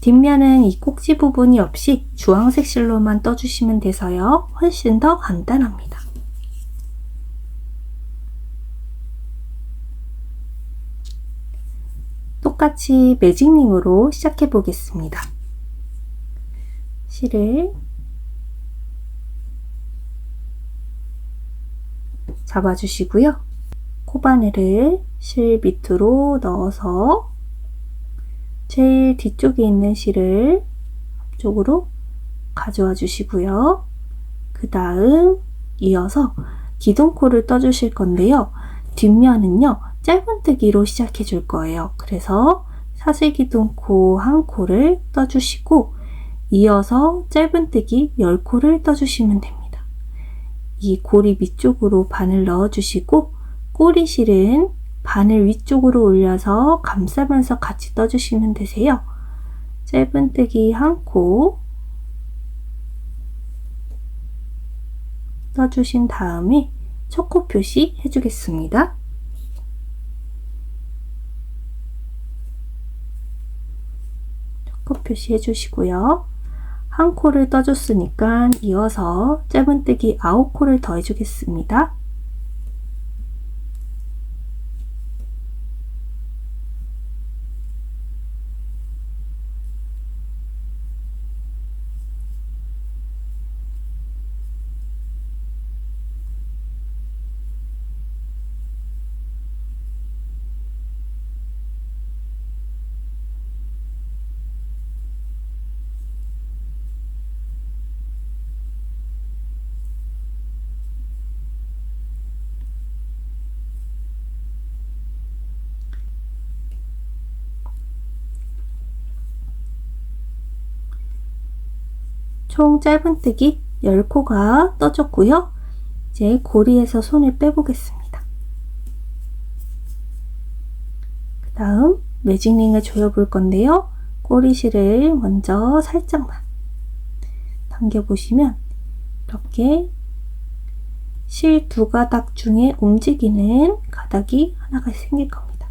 뒷면은 이 꼭지 부분이 없이 주황색 실로만 떠주시면 돼서요. 훨씬 더 간단합니다. 똑같이 매직링으로 시작해 보겠습니다. 실을 잡아주시고요. 코바늘을 실 밑으로 넣어서 제일 뒤쪽에 있는 실을 앞쪽으로 가져와 주시고요. 그 다음 이어서 기둥코를 떠주실 건데요. 뒷면은요, 짧은뜨기로 시작해 줄 거예요. 그래서 사슬기둥코 한 코를 떠주시고 이어서 짧은뜨기 10코를 떠주시면 됩니다. 이 고리 밑쪽으로 바늘 넣어주시고 꼬리실은 바늘 위쪽으로 올려서 감싸면서 같이 떠주시면 되세요. 짧은뜨기 한 코 떠주신 다음에 첫 코 표시 해주겠습니다. 첫 코 표시 해주시고요. 한 코를 떠줬으니까 이어서 짧은뜨기 9코를 더 해주겠습니다. 총 짧은뜨기 10코가 떠졌고요. 이제 고리에서 손을 빼보겠습니다. 그 다음 매직링을 조여볼 건데요. 꼬리실을 먼저 살짝만 당겨보시면 이렇게 실 두 가닥 중에 움직이는 가닥이 하나가 생길 겁니다.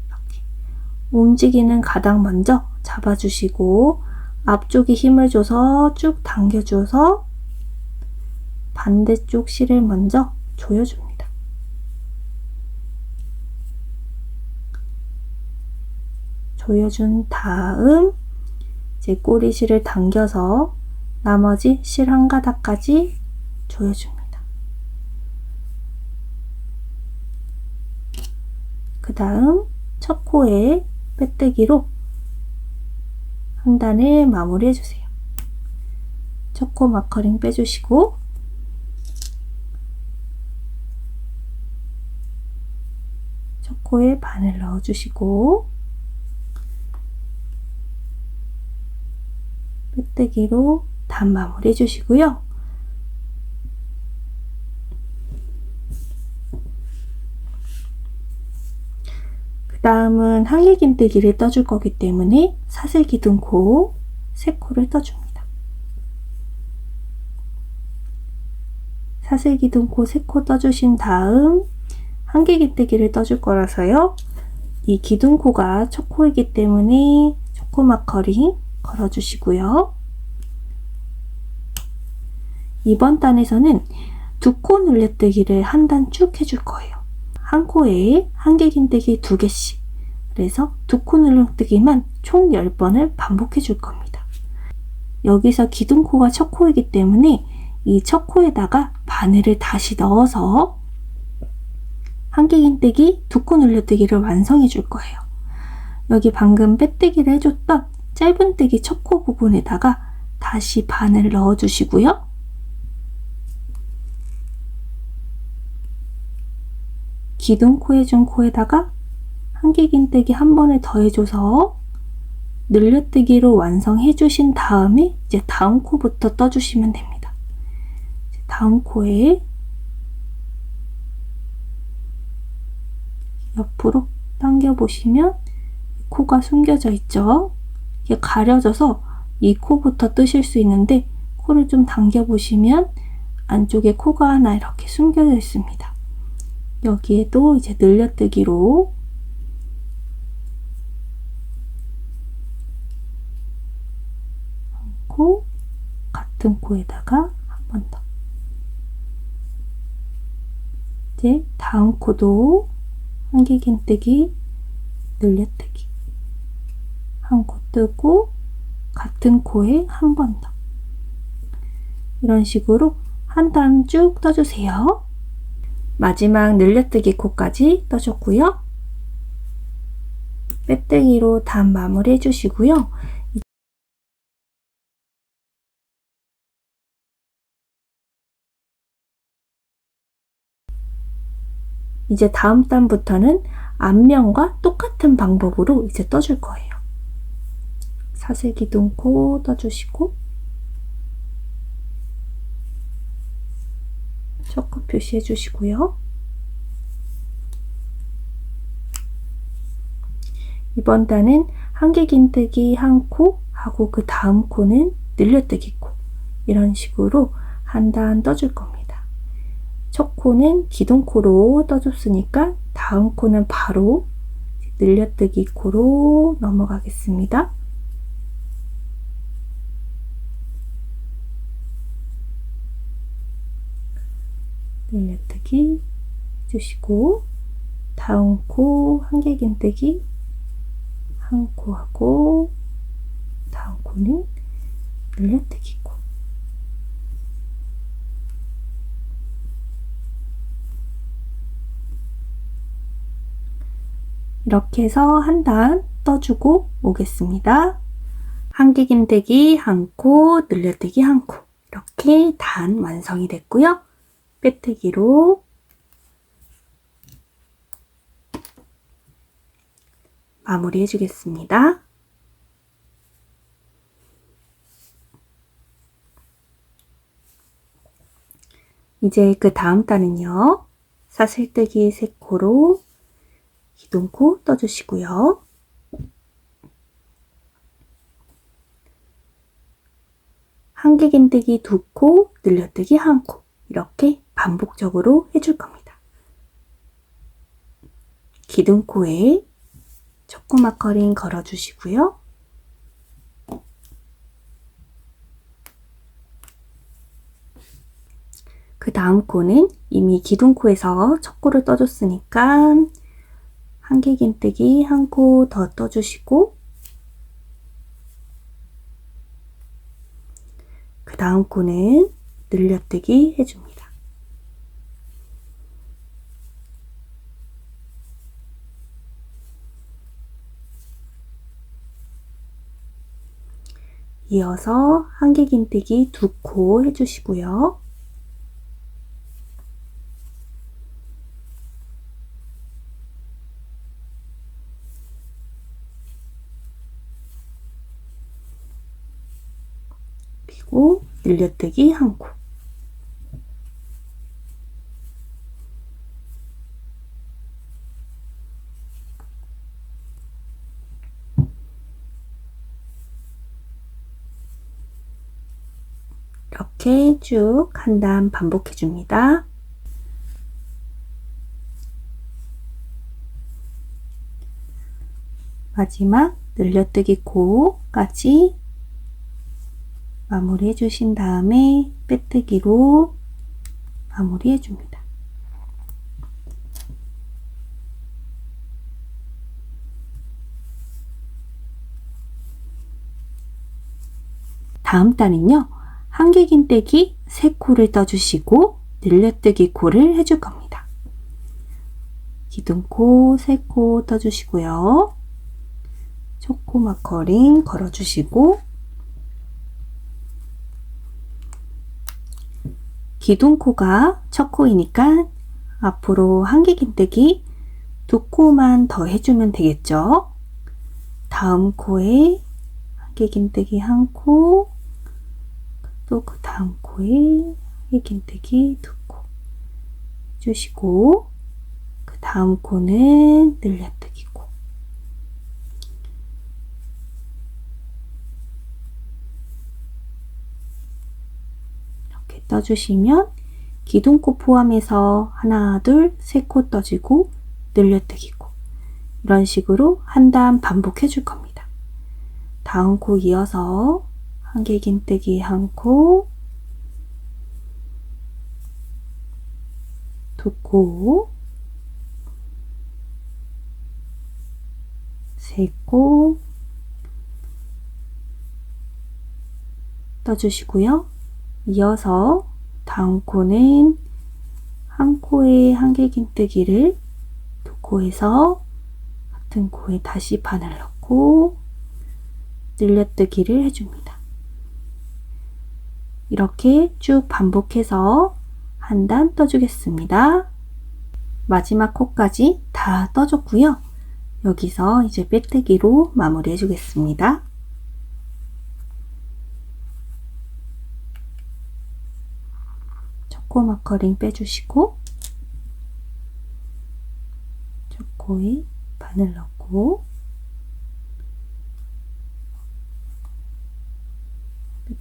이렇게 움직이는 가닥 먼저 잡아주시고 앞쪽에 힘을 줘서 쭉 당겨줘서 반대쪽 실을 먼저 조여줍니다. 조여준 다음 이제 꼬리실을 당겨서 나머지 실 한 가닥까지 조여줍니다. 그 다음 첫 코에 빼뜨기로 한 단을 마무리해 주세요. 첫 코 마커링 빼주시고 첫 코에 바늘 넣어주시고 빼뜨기로 단 마무리해 주시고요. 그 다음은 한길긴뜨기를 떠줄 거기 때문에 사슬기둥코 3코를 떠줍니다. 사슬기둥코 3코 떠주신 다음 한길긴뜨기를 떠줄 거라서요. 이 기둥코가 첫 코이기 때문에 첫 코 마커링 걸어주시고요. 이번 단에서는 2코 늘려뜨기를 한 단 쭉 해줄 거예요. 한 코에 한길긴뜨기 2개씩. 그래서 2코 늘려뜨기만 총 10번을 반복해 줄 겁니다. 여기서 기둥코가 첫 코이기 때문에 이 첫 코에다가 바늘을 다시 넣어서 한길긴뜨기 2코 늘려뜨기를 완성해 줄 거예요. 여기 방금 빼뜨기를 해줬던 짧은뜨기 첫 코 부분에다가 다시 바늘을 넣어 주시고요. 기둥코 해준 코에다가 한길긴뜨기 한 번을 더 해줘서 늘려뜨기로 완성해 주신 다음에 이제 다음 코부터 떠주시면 됩니다. 다음 코에 옆으로 당겨 보시면 코가 숨겨져 있죠. 이게 가려져서 이 코부터 뜨실 수 있는데 코를 좀 당겨 보시면 안쪽에 코가 하나 이렇게 숨겨져 있습니다. 여기에도 이제 늘려뜨기로 코, 같은 코에다가 한 번 더. 이제 다음 코도 한길긴뜨기, 늘려뜨기. 한 코 뜨고 같은 코에 한 번 더. 이런 식으로 한 단 쭉 떠주세요. 마지막 늘려뜨기 코까지 떠줬고요. 빼뜨기로 단 마무리 해주시고요. 이제 다음 단부터는 앞면과 똑같은 방법으로 이제 떠줄 거예요. 사슬기둥코 떠주시고 초코 표시해 주시고요. 이번 단은 한길긴뜨기 한 코 하고 그 다음 코는 늘려뜨기 코, 이런 식으로 한 단 떠줄 겁니다. 첫 코는 기둥코로 떠줬으니까 다음 코는 바로 늘려뜨기 코로 넘어가겠습니다. 늘려뜨기 해주시고 다음 코 한길긴뜨기 한 코 하고 다음 코는 늘려뜨기 코. 이렇게 해서 한 단 떠주고 오겠습니다. 한길긴뜨기 한 코, 늘려뜨기 한 코, 이렇게 단 완성이 됐고요. 빼뜨기로 마무리 해주겠습니다. 이제 그 다음 단은요, 사슬뜨기 3코로 기둥코 떠주시고요. 한길긴뜨기 2코, 늘려뜨기 1코, 이렇게 반복적으로 해줄 겁니다. 기둥코에 초코마커링 걸어주시고요. 그 다음 코는 이미 기둥코에서 첫 코를 떠줬으니까 한길긴뜨기 한 코 더 떠주시고 그 다음 코는 늘려뜨기 해줍니다. 이어서 한길긴뜨기 2코 해주시고요. 그리고 늘려뜨기 1코. 이렇게 쭉 한 단 반복해 줍니다. 마지막 늘려뜨기 코까지 마무리 해주신 다음에 빼뜨기로 마무리 해줍니다. 다음 단은요, 한길긴뜨기 3코를 떠주시고 늘려뜨기 코를 해줄 겁니다. 기둥코 3코 떠주시고요. 초코마커링 걸어주시고 기둥코가 첫 코이니까 앞으로 한길긴뜨기 2코만 더 해주면 되겠죠. 다음 코에 깨긴뜨기 한 코, 또 그 다음 코에 깨긴뜨기 두 코 해주시고, 그 다음 코는 늘려뜨기 코. 이렇게 떠주시면 기둥코 포함해서 하나, 둘, 세 코 떠주고 늘려뜨기 코. 이런 식으로 한 단 반복해 줄 겁니다. 다음 코 이어서 한길긴뜨기 한 코, 두 코, 세 코 떠주시고요. 이어서 다음 코는 한 코에 한길긴뜨기를 두 코에서 같은 코에 다시 바늘 넣고 늘려뜨기를 해줍니다. 이렇게 쭉 반복해서 한 단 떠주겠습니다. 마지막 코까지 다 떠줬고요. 여기서 이제 빼뜨기로 마무리 해주겠습니다. 초코 마커링 빼주시고 초코에 바늘 넣고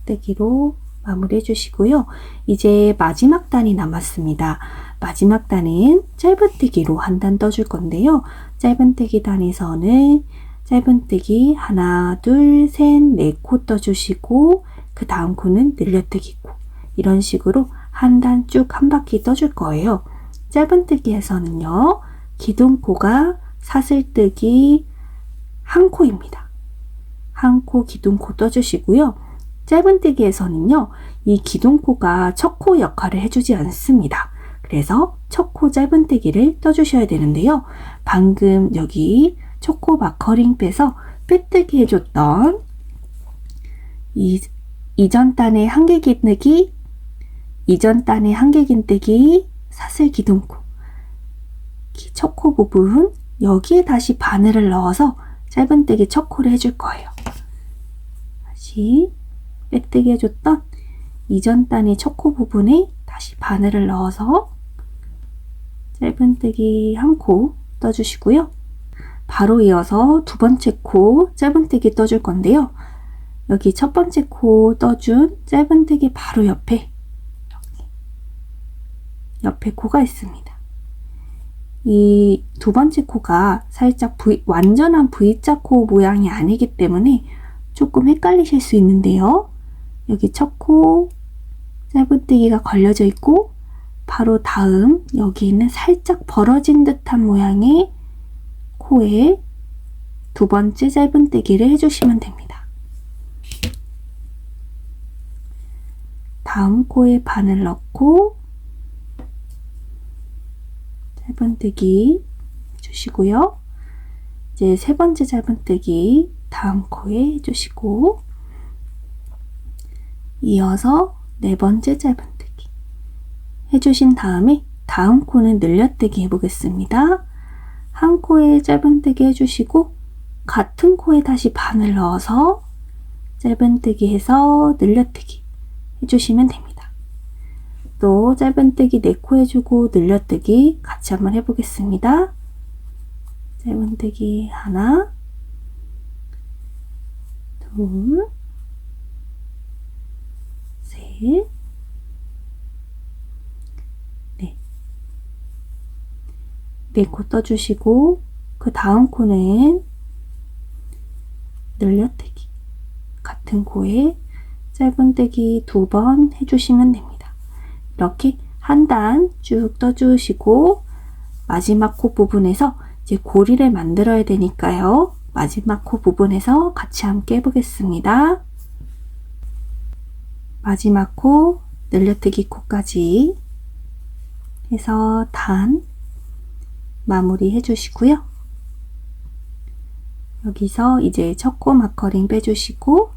빼뜨기로 마무리 해주시고요. 이제 마지막 단이 남았습니다. 마지막 단은 짧은뜨기로 한 단 떠줄 건데요. 짧은뜨기 단에서는 짧은뜨기 하나, 둘, 셋, 네 코 떠주시고 그 다음 코는 늘려뜨기 코. 이런 식으로 한 단 쭉 한 바퀴 떠줄 거예요. 짧은뜨기에서는요. 기둥코가 사슬뜨기 한 코입니다. 한 코 기둥코 떠주시고요. 짧은뜨기에서는요. 이 기둥코가 첫 코 역할을 해주지 않습니다. 그래서 첫 코 짧은뜨기를 떠주셔야 되는데요. 방금 여기 첫 코 마커링 빼서 빼뜨기 해줬던 이전 단의 한길긴뜨기, 이전 단의 한길긴뜨기, 사슬 기둥코, 첫 코 부분 여기에 다시 바늘을 넣어서 짧은뜨기 첫 코를 해줄 거예요. 다시 빼뜨기 해줬던 이전 단의 첫 코 부분에 다시 바늘을 넣어서 짧은뜨기 한 코 떠주시고요. 바로 이어서 두 번째 코 짧은뜨기 떠줄 건데요. 여기 첫 번째 코 떠준 짧은뜨기 바로 옆에 코가 있습니다. 이 두 번째 코가 살짝 완전한 V자 코 모양이 아니기 때문에 조금 헷갈리실 수 있는데요. 여기 첫 코 짧은뜨기가 걸려져 있고 바로 다음 여기 있는 살짝 벌어진 듯한 모양의 코에 두 번째 짧은뜨기를 해주시면 됩니다. 다음 코에 바늘 넣고 짧은뜨기 해주시고요. 이제 세 번째 짧은뜨기 다음 코에 해주시고 이어서 네 번째 짧은뜨기 해주신 다음에 다음 코는 늘려뜨기 해보겠습니다. 한 코에 짧은뜨기 해주시고 같은 코에 다시 바늘 넣어서 짧은뜨기 해서 늘려뜨기 해주시면 됩니다. 또 짧은뜨기 4코 해주고 늘려뜨기 같이 한번 해보겠습니다. 짧은뜨기 하나, 둘, 셋, 넷. 4코 떠주시고 그 다음 코는 늘려뜨기 같은 코에 짧은뜨기 2번 해주시면 됩니다. 이렇게 한 단 쭉 떠주시고 마지막 코 부분에서 이제 고리를 만들어야 되니까요. 마지막 코 부분에서 같이 함께 해보겠습니다. 마지막 코 늘려뜨기 코까지 해서 단 마무리 해주시고요. 여기서 이제 첫 코 마커링 빼주시고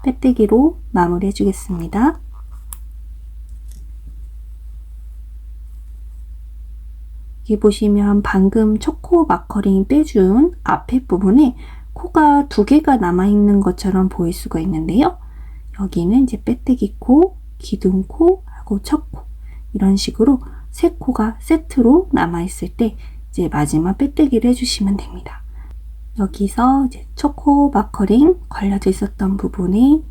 빼뜨기로 마무리 해주겠습니다. 여기 보시면 방금 초코 마커링 빼준 앞에 부분에 코가 두 개가 남아있는 것처럼 보일 수가 있는데요. 여기는 이제 빼뜨기 코, 기둥코, 하고 첫 코. 이런 식으로 세 코가 세트로 남아있을 때 이제 마지막 빼뜨기를 해주시면 됩니다. 여기서 이제 초코 마커링 걸려져 있었던 부분에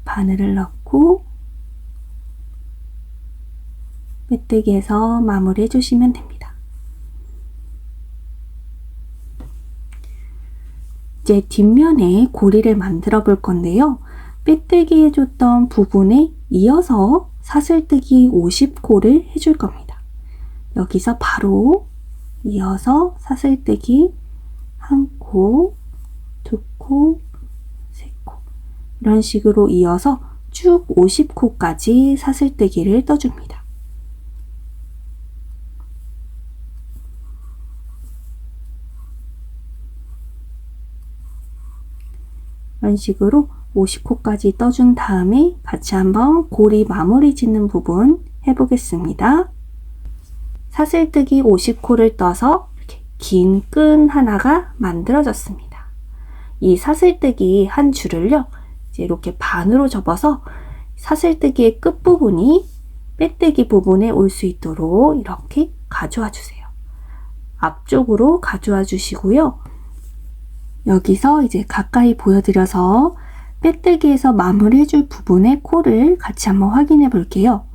바늘을 넣고 빼뜨기해서 마무리 해주시면 됩니다. 이제 뒷면에 고리를 만들어 볼 건데요. 빼뜨기 해줬던 부분에 이어서 사슬뜨기 50코를 해줄 겁니다. 여기서 바로 이어서 사슬뜨기 한 코, 두 코, 세 코 이런 식으로 이어서 쭉 50코까지 사슬뜨기를 떠줍니다. 이런 식으로 50코까지 떠준 다음에 같이 한번 고리 마무리 짓는 부분 해보겠습니다. 사슬뜨기 50코를 떠서 이렇게 긴 끈 하나가 만들어졌습니다. 이 사슬뜨기 한 줄을요, 이제 이렇게 반으로 접어서 사슬뜨기의 끝부분이 빼뜨기 부분에 올 수 있도록 이렇게 가져와 주세요. 앞쪽으로 가져와 주시고요. 여기서 이제 가까이 보여드려서 빼뜨기에서 마무리해줄 부분의 코를 같이 한번 확인해 볼게요.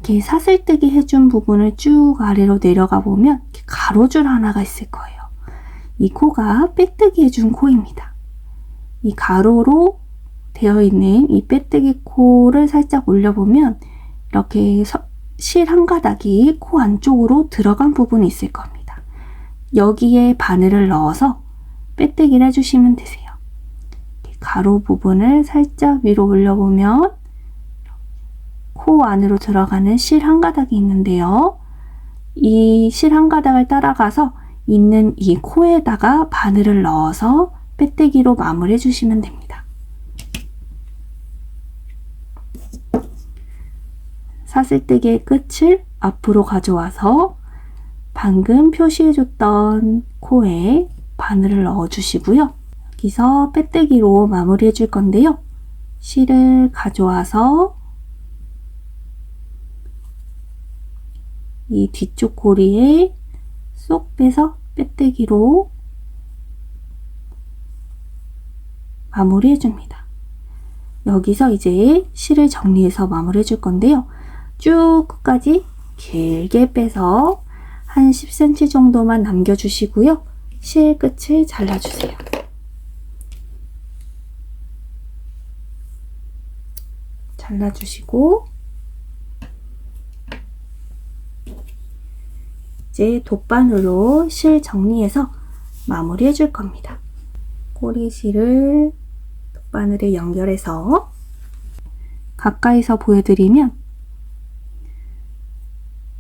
이렇게 사슬뜨기 해준 부분을 쭉 아래로 내려가 보면 이렇게 가로줄 하나가 있을 거예요. 이 코가 빼뜨기 해준 코입니다. 이 가로로 되어 있는 이 빼뜨기 코를 살짝 올려보면 이렇게 실 한 가닥이 코 안쪽으로 들어간 부분이 있을 겁니다. 여기에 바늘을 넣어서 빼뜨기를 해주시면 되세요. 가로 부분을 살짝 위로 올려보면 코 안으로 들어가는 실 한 가닥이 있는데요. 이 실 한 가닥을 따라가서 있는 이 코에다가 바늘을 넣어서 빼뜨기로 마무리해 주시면 됩니다. 사슬뜨기의 끝을 앞으로 가져와서 방금 표시해줬던 코에 바늘을 넣어주시고요. 여기서 빼뜨기로 마무리해 줄 건데요. 실을 가져와서 이 뒤쪽 고리에 쏙 빼서 빼뜨기로 마무리해 줍니다. 여기서 이제 실을 정리해서 마무리해 줄 건데요. 쭉 끝까지 길게 빼서 한 10cm 정도만 남겨주시고요. 실 끝을 잘라주세요. 잘라주시고 이제 돗바늘로 실 정리해서 마무리해 줄 겁니다. 꼬리실을 돗바늘에 연결해서 가까이서 보여드리면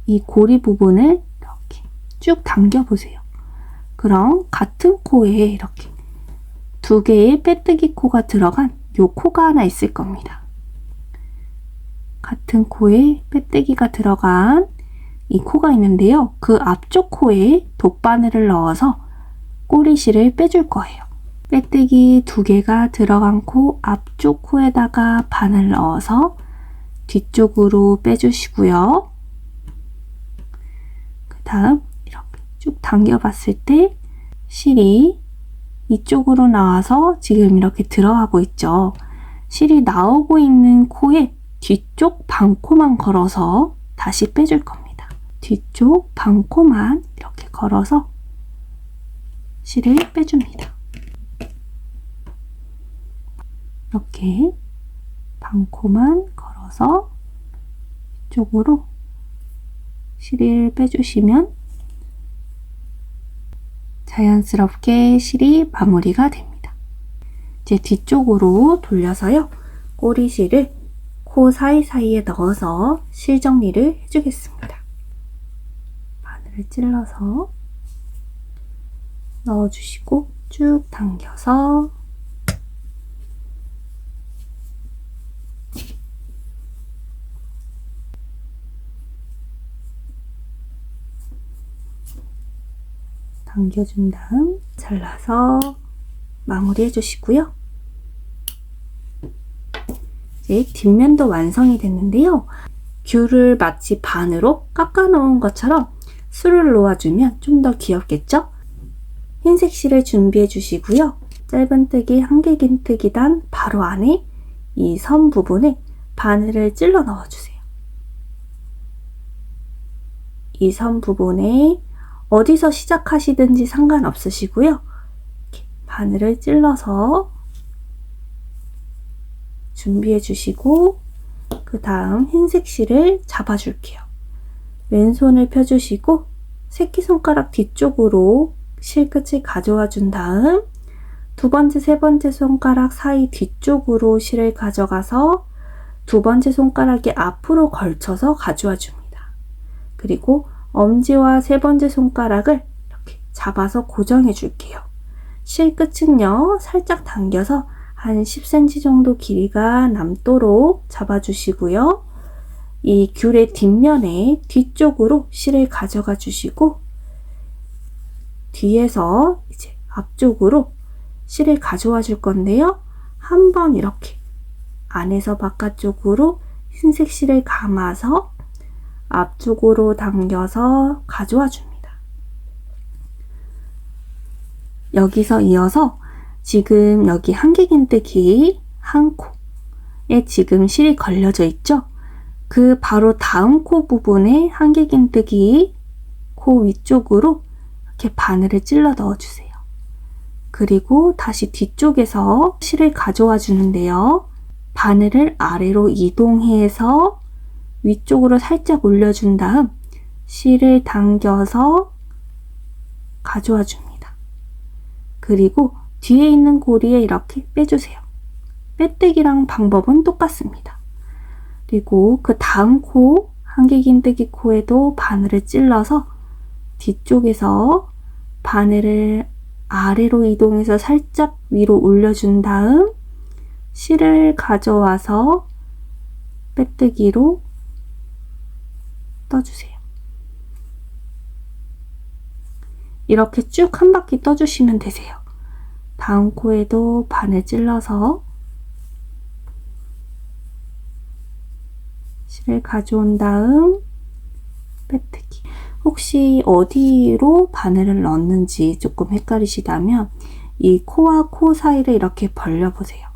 이 고리 부분을 이렇게 쭉 당겨 보세요. 그럼 같은 코에 이렇게 두 개의 빼뜨기 코가 들어간 요 코가 하나 있을 겁니다. 같은 코에 빼뜨기가 들어간 이 코가 있는데요. 그 앞쪽 코에 돗바늘을 넣어서 꼬리실을 빼줄 거예요. 빼뜨기 두 개가 들어간 코 앞쪽 코에다가 바늘 넣어서 뒤쪽으로 빼주시고요. 그 다음 이렇게 쭉 당겨봤을 때 실이 이쪽으로 나와서 지금 이렇게 들어가고 있죠. 실이 나오고 있는 코에 뒤쪽 반코만 걸어서 다시 빼줄 겁니다. 뒤쪽 반코만 이렇게 걸어서 실을 빼줍니다. 이렇게 반코만 걸어서 이쪽으로 실을 빼주시면 자연스럽게 실이 마무리가 됩니다. 이제 뒤쪽으로 돌려서요. 꼬리실을 코 사이사이에 넣어서 실 정리를 해주겠습니다. 바늘을 찔러서 넣어주시고 쭉 당겨서 당겨준 다음 잘라서 마무리해 주시고요. 이제 뒷면도 완성이 됐는데요. 귤을 마치 반으로 깎아 놓은 것처럼 술을 놓아주면 좀 더 귀엽겠죠? 흰색 실을 준비해 주시고요. 짧은뜨기, 한길긴뜨기 단 바로 안에 이 선 부분에 바늘을 찔러 넣어주세요. 이 선 부분에 어디서 시작하시든지 상관없으시고요. 이렇게 바늘을 찔러서 준비해 주시고 그 다음 흰색 실을 잡아줄게요. 왼손을 펴주시고 새끼손가락 뒤쪽으로 실 끝을 가져와 준 다음 두 번째, 세 번째 손가락 사이 뒤쪽으로 실을 가져가서 두 번째 손가락이 앞으로 걸쳐서 가져와 줍니다. 그리고 엄지와 세 번째 손가락을 이렇게 잡아서 고정해 줄게요. 실 끝은요, 살짝 당겨서 한 10cm 정도 길이가 남도록 잡아주시고요. 이 귤의 뒷면에 뒤쪽으로 실을 가져가 주시고 뒤에서 이제 앞쪽으로 실을 가져와 줄 건데요. 한번 이렇게 안에서 바깥쪽으로 흰색 실을 감아서 앞쪽으로 당겨서 가져와 줍니다. 여기서 이어서 지금 여기 한길긴뜨기 한 코에 지금 실이 걸려져 있죠? 그 바로 다음 코 부분에 한길긴뜨기 코 위쪽으로 이렇게 바늘을 찔러 넣어주세요. 그리고 다시 뒤쪽에서 실을 가져와 주는데요. 바늘을 아래로 이동해서 위쪽으로 살짝 올려준 다음 실을 당겨서 가져와 줍니다. 그리고 뒤에 있는 고리에 이렇게 빼주세요. 빼뜨기랑 방법은 똑같습니다. 그리고 그 다음 코, 한길긴뜨기 코에도 바늘을 찔러서 뒤쪽에서 바늘을 아래로 이동해서 살짝 위로 올려준 다음 실을 가져와서 빼뜨기로 떠주세요. 이렇게 쭉 한 바퀴 떠주시면 되세요. 다음 코에도 바늘 찔러서 실을 가져온 다음 빼뜨기. 혹시 어디로 바늘을 넣는지 조금 헷갈리시다면 이 코와 코 사이를 이렇게 벌려보세요.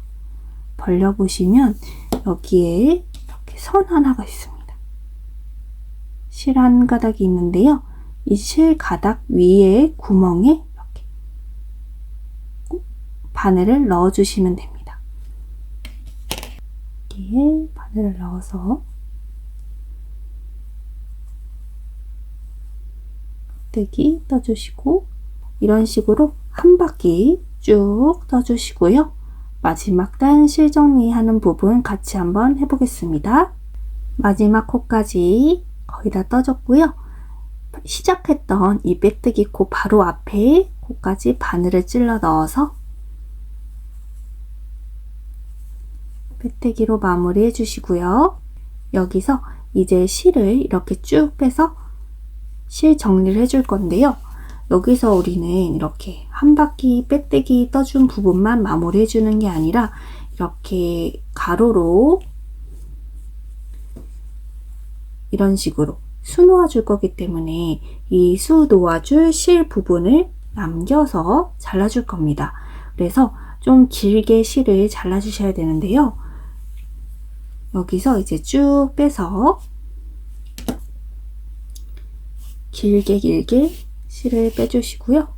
벌려보시면 여기에 이렇게 선 하나가 있습니다. 실 한 가닥이 있는데요. 이 실 가닥 위에 구멍에 이렇게 바늘을 넣어주시면 됩니다. 여기에 바늘을 넣어서 빼뜨기 떠주시고 이런 식으로 한 바퀴 쭉 떠주시고요. 마지막 단 실 정리하는 부분 같이 한번 해보겠습니다. 마지막 코까지 거의 다 떠줬고요. 시작했던 이 빼뜨기 코 바로 앞에 코까지 바늘을 찔러 넣어서 빼뜨기로 마무리 해주시고요. 여기서 이제 실을 이렇게 쭉 빼서 실 정리를 해줄 건데요. 여기서 우리는 이렇게 한 바퀴 빼뜨기 떠준 부분만 마무리 해주는 게 아니라 이렇게 가로로 이런 식으로 수 놓아줄 거기 때문에 이 수 놓아줄 실 부분을 남겨서 잘라줄 겁니다. 그래서 좀 길게 실을 잘라주셔야 되는데요. 여기서 이제 쭉 빼서 길게 실을 빼주시고요.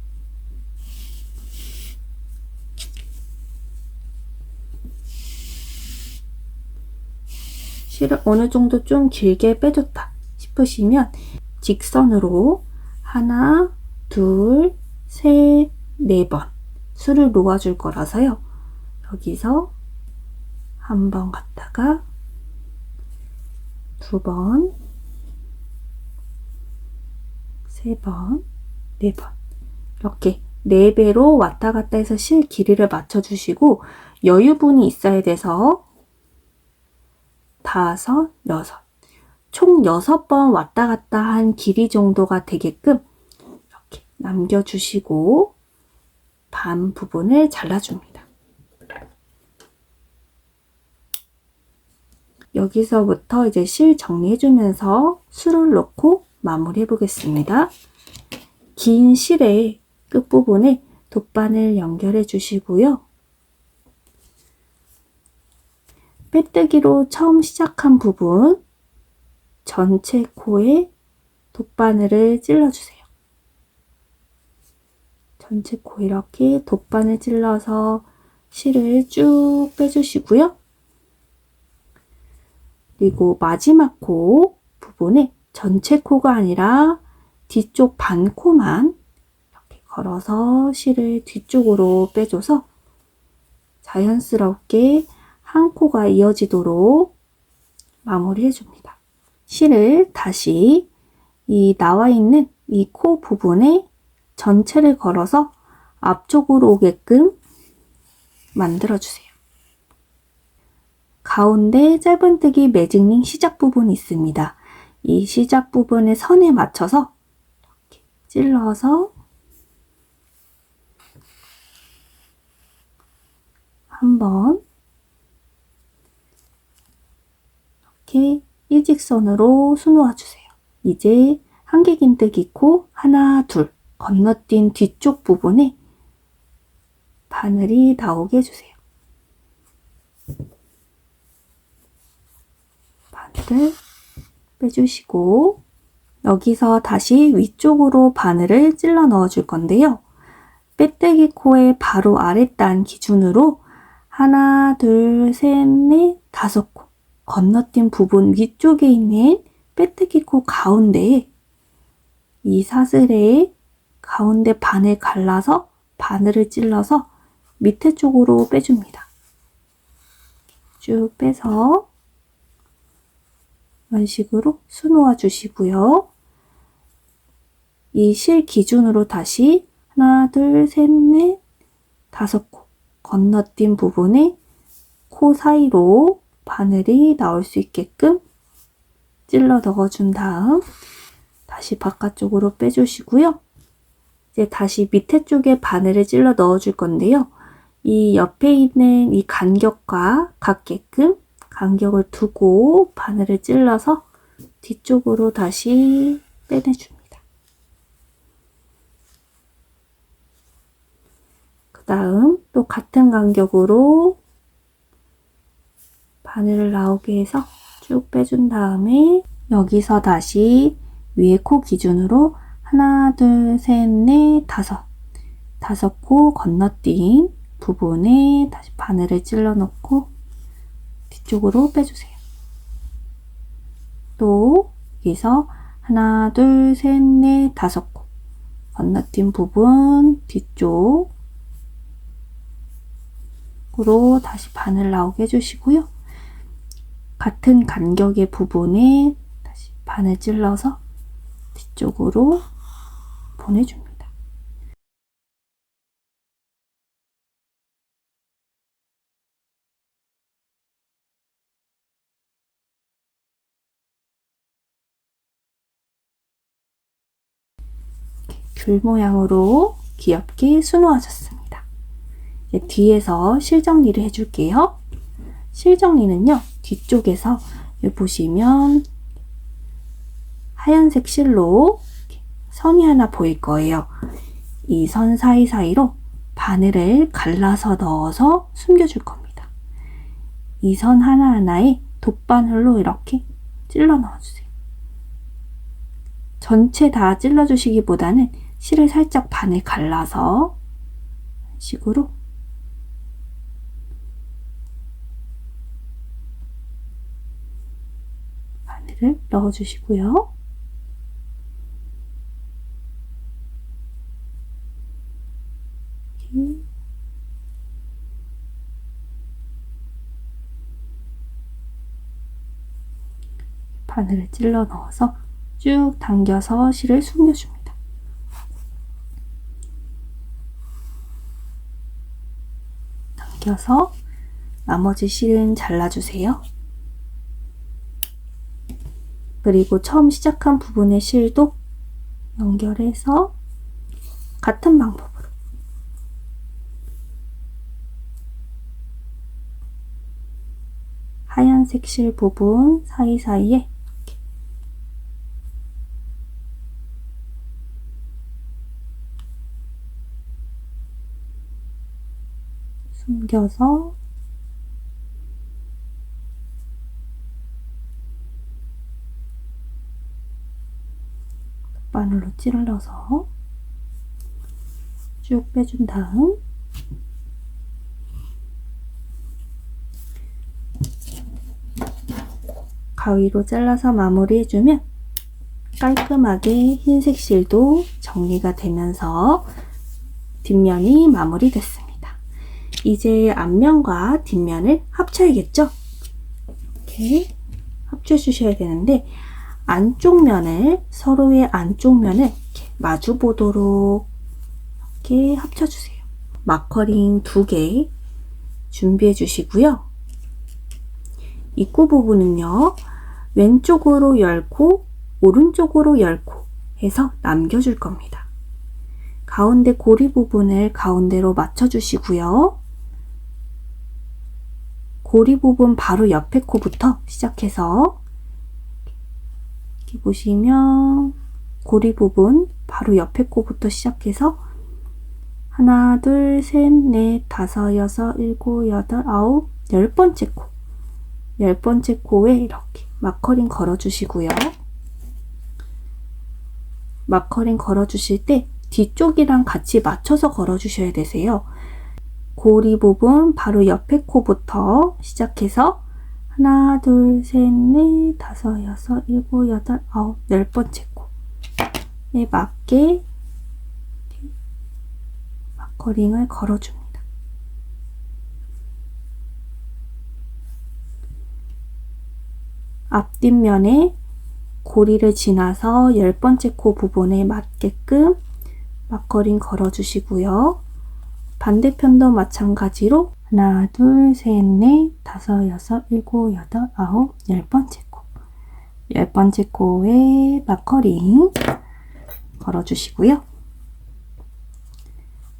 실을 어느 정도 좀 길게 빼줬다 싶으시면 직선으로 하나, 둘, 셋, 네 번 수를 놓아줄 거라서요. 여기서 한 번 갔다가 두 번, 세 번, 네 번 이렇게 4배로 왔다 갔다 해서 실 길이를 맞춰주시고 여유분이 있어야 돼서 5, 6 총 6번 왔다 갔다 한 길이 정도가 되게끔 이렇게 남겨주시고 반 부분을 잘라줍니다. 여기서부터 이제 실 정리해주면서 술을 넣고 마무리해 보겠습니다. 긴 실의 끝부분에 돗바늘 연결해 주시고요. 빼뜨기로 처음 시작한 부분 전체 코에 돗바늘을 찔러주세요. 전체 코 이렇게 돗바늘 찔러서 실을 쭉 빼주시고요. 그리고 마지막 코 부분에 전체 코가 아니라 뒤쪽 반 코만 이렇게 걸어서 실을 뒤쪽으로 빼줘서 자연스럽게 한 코가 이어지도록 마무리해 줍니다. 실을 다시 이 나와 있는 이 코 부분에 전체를 걸어서 앞쪽으로 오게끔 만들어 주세요. 가운데 짧은뜨기 매직링 시작 부분이 있습니다. 이 시작 부분의 선에 맞춰서 이렇게 찔러서 한번 이렇게 일직선으로 수놓아 주세요. 이제 한길긴뜨기 코 하나, 둘 건너뛴 뒤쪽 부분에 바늘이 나오게 해주세요. 바늘을 빼주시고 여기서 다시 위쪽으로 바늘을 찔러 넣어 줄 건데요. 빼뜨기 코의 바로 아랫단 기준으로 하나, 둘, 셋, 넷, 다섯 코 건너뛴 부분 위쪽에 있는 빼뜨기 코 가운데에 이 사슬의 가운데 반을 갈라서 바늘을 찔러서 밑에 쪽으로 빼줍니다. 쭉 빼서 이런 식으로 수놓아 주시고요. 이 실 기준으로 다시 하나, 둘, 셋, 넷, 다섯 코 건너뛴 부분에 코 사이로 바늘이 나올 수 있게끔 찔러 넣어준 다음 다시 바깥쪽으로 빼주시고요. 이제 다시 밑에 쪽에 바늘을 찔러 넣어줄 건데요. 이 옆에 있는 이 간격과 같게끔 간격을 두고 바늘을 찔러서 뒤쪽으로 다시 빼내줍니다. 그 다음 또 같은 간격으로 바늘을 나오게 해서 쭉 빼준 다음에 여기서 다시 위에 코 기준으로 하나, 둘, 셋, 넷, 다섯 코 건너뛴 부분에 다시 바늘을 찔러 넣고 뒤쪽으로 빼주세요. 또 여기서 하나, 둘, 셋, 넷, 다섯 코 건너뛴 부분 뒤쪽으로 다시 바늘 나오게 해주시고요. 같은 간격의 부분에 다시 바늘 찔러서 뒤쪽으로 보내줍니다. 귤 모양으로 귀엽게 수놓아졌습니다. 이제 뒤에서 실 정리를 해줄게요. 실 정리는요, 뒤쪽에서 여기 보시면 하얀색 실로 선이 하나 보일 거예요. 이 선 사이사이로 바늘을 갈라서 넣어서 숨겨줄 겁니다. 이 선 하나하나에 돗바늘로 이렇게 찔러 넣어주세요. 전체 다 찔러주시기보다는 실을 살짝 반을 갈라서 이런 식으로 바늘을 넣어주시고요. 이렇게 바늘을 찔러 넣어서 쭉 당겨서 실을 숨겨줍니다. 당겨서 나머지 실은 잘라주세요. 그리고 처음 시작한 부분의 실도 연결해서 같은 방법으로 하얀색 실 부분 사이사이에 이렇게 숨겨서 바늘로 찔러서 쭉 빼준 다음 가위로 잘라서 마무리해주면 깔끔하게 흰색 실도 정리가 되면서 뒷면이 마무리됐습니다. 이제 앞면과 뒷면을 합쳐야겠죠? 이렇게 합쳐주셔야 되는데 안쪽 면을 서로의 안쪽 면을 이렇게 마주 보도록 이렇게 합쳐주세요. 마커링 2개 준비해 주시고요. 입구 부분은요, 왼쪽으로 열고 오른쪽으로 열고 해서 남겨줄 겁니다. 가운데 고리 부분을 가운데로 맞춰주시고요. 고리 부분 바로 옆에 코부터 시작해서 이렇게 보시면 고리 부분 바로 옆에 코부터 시작해서 하나, 둘, 셋, 넷, 다섯, 여섯, 일곱, 여덟, 아홉, 10번째 코. 10번째 코에 이렇게 마커링 걸어주시고요. 마커링 걸어주실 때 뒤쪽이랑 같이 맞춰서 걸어주셔야 되세요. 고리 부분 바로 옆에 코부터 시작해서 하나, 둘, 셋, 넷, 다섯, 여섯, 일곱, 여덟, 아홉, 10번째 코에 맞게 마커링을 걸어줍니다. 앞뒷면에 고리를 지나서 10번째 코 부분에 맞게끔 마커링 걸어주시고요. 반대편도 마찬가지로 하나, 둘, 셋, 넷, 다섯, 여섯, 일곱, 여덟, 아홉, 10번째 코. 10번째 코에 마커링 걸어주시고요.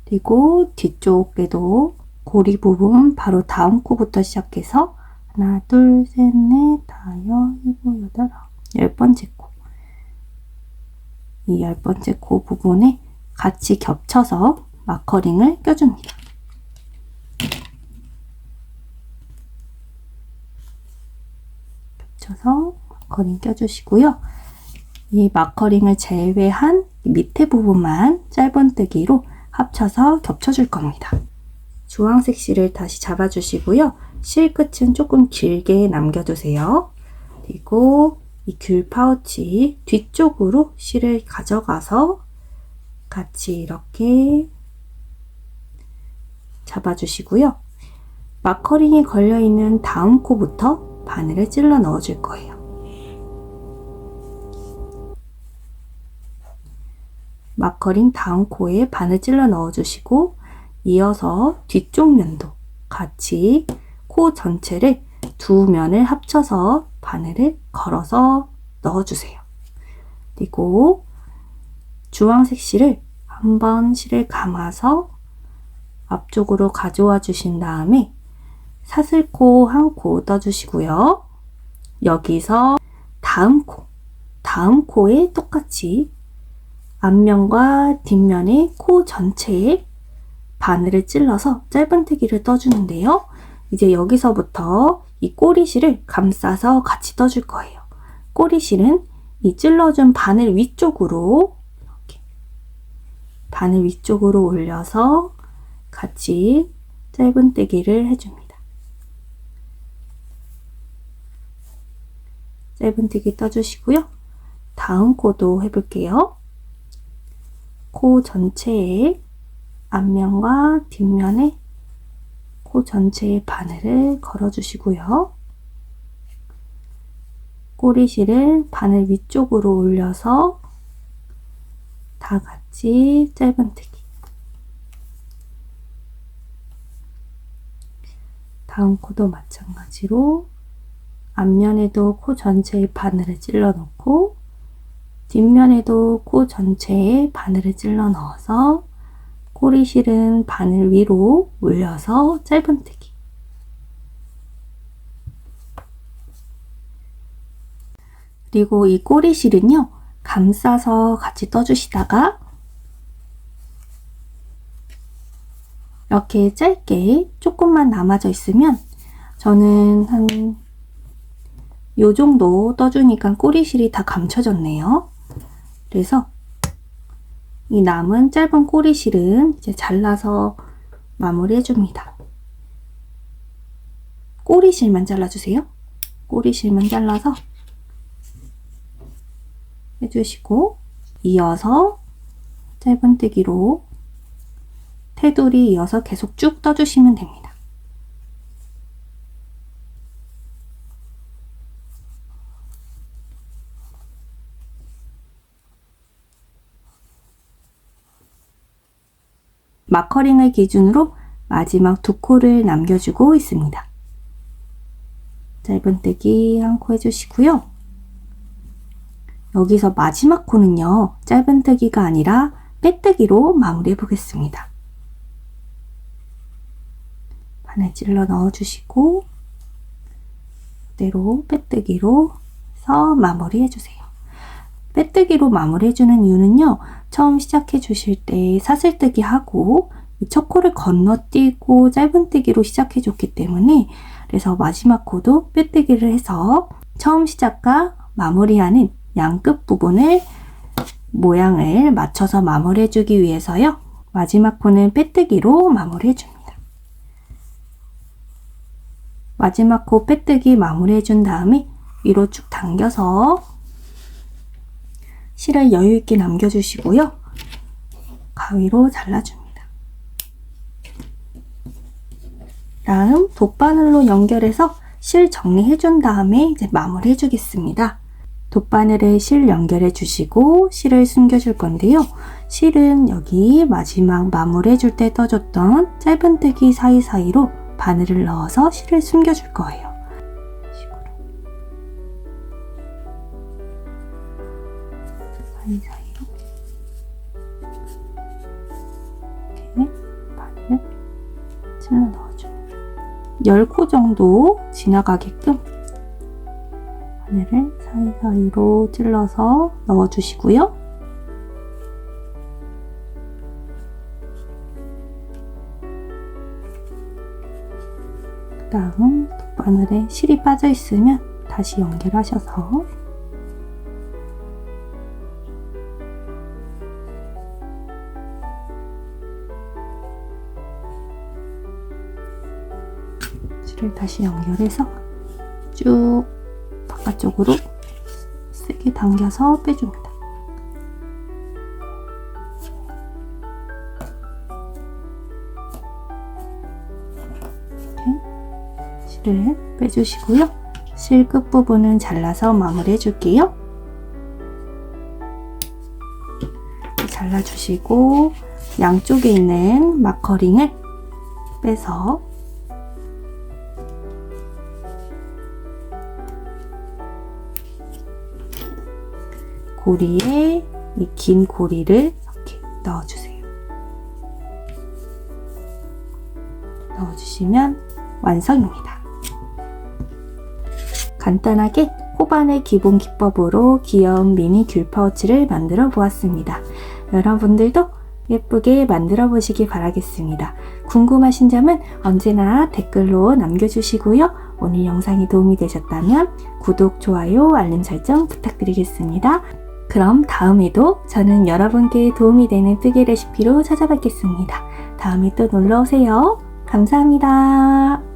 그리고 뒤쪽에도 고리 부분 바로 다음 코부터 시작해서 하나, 둘, 셋, 넷, 다섯, 일곱, 여덟, 아홉, 10번째 코. 이 10번째 코 부분에 같이 겹쳐서 마커링을 껴줍니다. 겹쳐서 마커링 껴주시고요. 이 마커링을 제외한 밑에 부분만 짧은뜨기로 합쳐서 겹쳐줄 겁니다. 주황색 실을 다시 잡아주시고요. 실 끝은 조금 길게 남겨두세요. 그리고 이 귤 파우치 뒤쪽으로 실을 가져가서 같이 이렇게 잡아주시고요. 마커링이 걸려있는 다음 코부터 바늘을 찔러 넣어줄 거예요. 마커링 다음 코에 바늘 찔러 넣어주시고 이어서 뒤쪽 면도 같이 코 전체를 두 면을 합쳐서 바늘을 걸어서 넣어주세요. 그리고 주황색 실을 한번 실을 감아서 앞쪽으로 가져와 주신 다음에 사슬코 한 코 떠주시고요. 여기서 다음 코에 똑같이 앞면과 뒷면의 코 전체에 바늘을 찔러서 짧은뜨기를 떠주는데요. 이제 여기서부터 이 꼬리실을 감싸서 같이 떠줄 거예요. 꼬리실은 이 찔러준 바늘 위쪽으로 이렇게 바늘 위쪽으로 올려서 같이 짧은뜨기를 해줍니다. 짧은뜨기 떠주시고요. 다음 코도 해볼게요. 코 전체에 앞면과 뒷면에 코 전체에 바늘을 걸어주시고요. 꼬리실을 바늘 위쪽으로 올려서 다 같이 짧은뜨기. 다음 코도 마찬가지로 앞면에도 코 전체에 바늘을 찔러 넣고 뒷면에도 코 전체에 바늘을 찔러 넣어서 꼬리실은 바늘 위로 올려서 짧은뜨기. 그리고 이 꼬리실은요, 감싸서 같이 떠주시다가 이렇게 짧게 조금만 남아져 있으면 저는 한 요 정도 떠주니까 꼬리실이 다 감춰졌네요. 그래서 이 남은 짧은 꼬리실은 이제 잘라서 마무리 해줍니다. 꼬리실만 잘라주세요. 꼬리실만 잘라서 해주시고, 이어서 짧은뜨기로 테두리 이어서 계속 쭉 떠주시면 됩니다. 마커링을 기준으로 마지막 2코를 남겨주고 있습니다. 짧은뜨기 1코 해주시고요. 여기서 마지막 코는요, 짧은뜨기가 아니라 빼뜨기로 마무리해 보겠습니다. 바늘 찔러 넣어주시고 그대로 빼뜨기로 해서 마무리해 주세요. 빼뜨기로 마무리해 주는 이유는요, 처음 시작해 주실 때 사슬뜨기 하고 첫 코를 건너뛰고 짧은뜨기로 시작해 줬기 때문에, 그래서 마지막 코도 빼뜨기를 해서 처음 시작과 마무리하는 양끝 부분을 모양을 맞춰서 마무리해 주기 위해서요, 마지막 코는 빼뜨기로 마무리해 줍니다. 마지막 코 빼뜨기 마무리해 준 다음에 위로 쭉 당겨서 실을 여유 있게 남겨주시고요, 가위로 잘라줍니다. 다음 돗바늘로 연결해서 실 정리해 준 다음에 이제 마무리 해주겠습니다. 돗바늘에 실 연결해 주시고 실을 숨겨 줄 건데요, 실은 여기 마지막 마무리 해줄 때 떠줬던 짧은뜨기 사이사이로 바늘을 넣어서 실을 숨겨 줄 거예요. 사이사이로 이렇게 바늘을 찔러 넣어줍니다. 10코 정도 지나가게끔 바늘을 사이사이로 찔러서 넣어주시고요. 그 다음 돗바늘에 실이 빠져 있으면 다시 연결하셔서 실을 다시 연결해서 쭉 바깥쪽으로 세게 당겨서 빼줍니다. 이렇게 실을 빼주시고요. 실 끝부분은 잘라서 마무리 해줄게요. 잘라주시고 양쪽에 있는 마커링을 빼서 고리에 이 긴 고리를 이렇게 넣어주세요. 넣어주시면 완성입니다. 간단하게 호반의 기본 기법으로 귀여운 미니 귤 파우치를 만들어 보았습니다. 여러분들도 예쁘게 만들어 보시기 바라겠습니다. 궁금하신 점은 언제나 댓글로 남겨주시고요. 오늘 영상이 도움이 되셨다면 구독, 좋아요, 알림 설정 부탁드리겠습니다. 그럼 다음에도 저는 여러분께 도움이 되는 뜨개 레시피로 찾아뵙겠습니다. 다음에 또 놀러오세요. 감사합니다.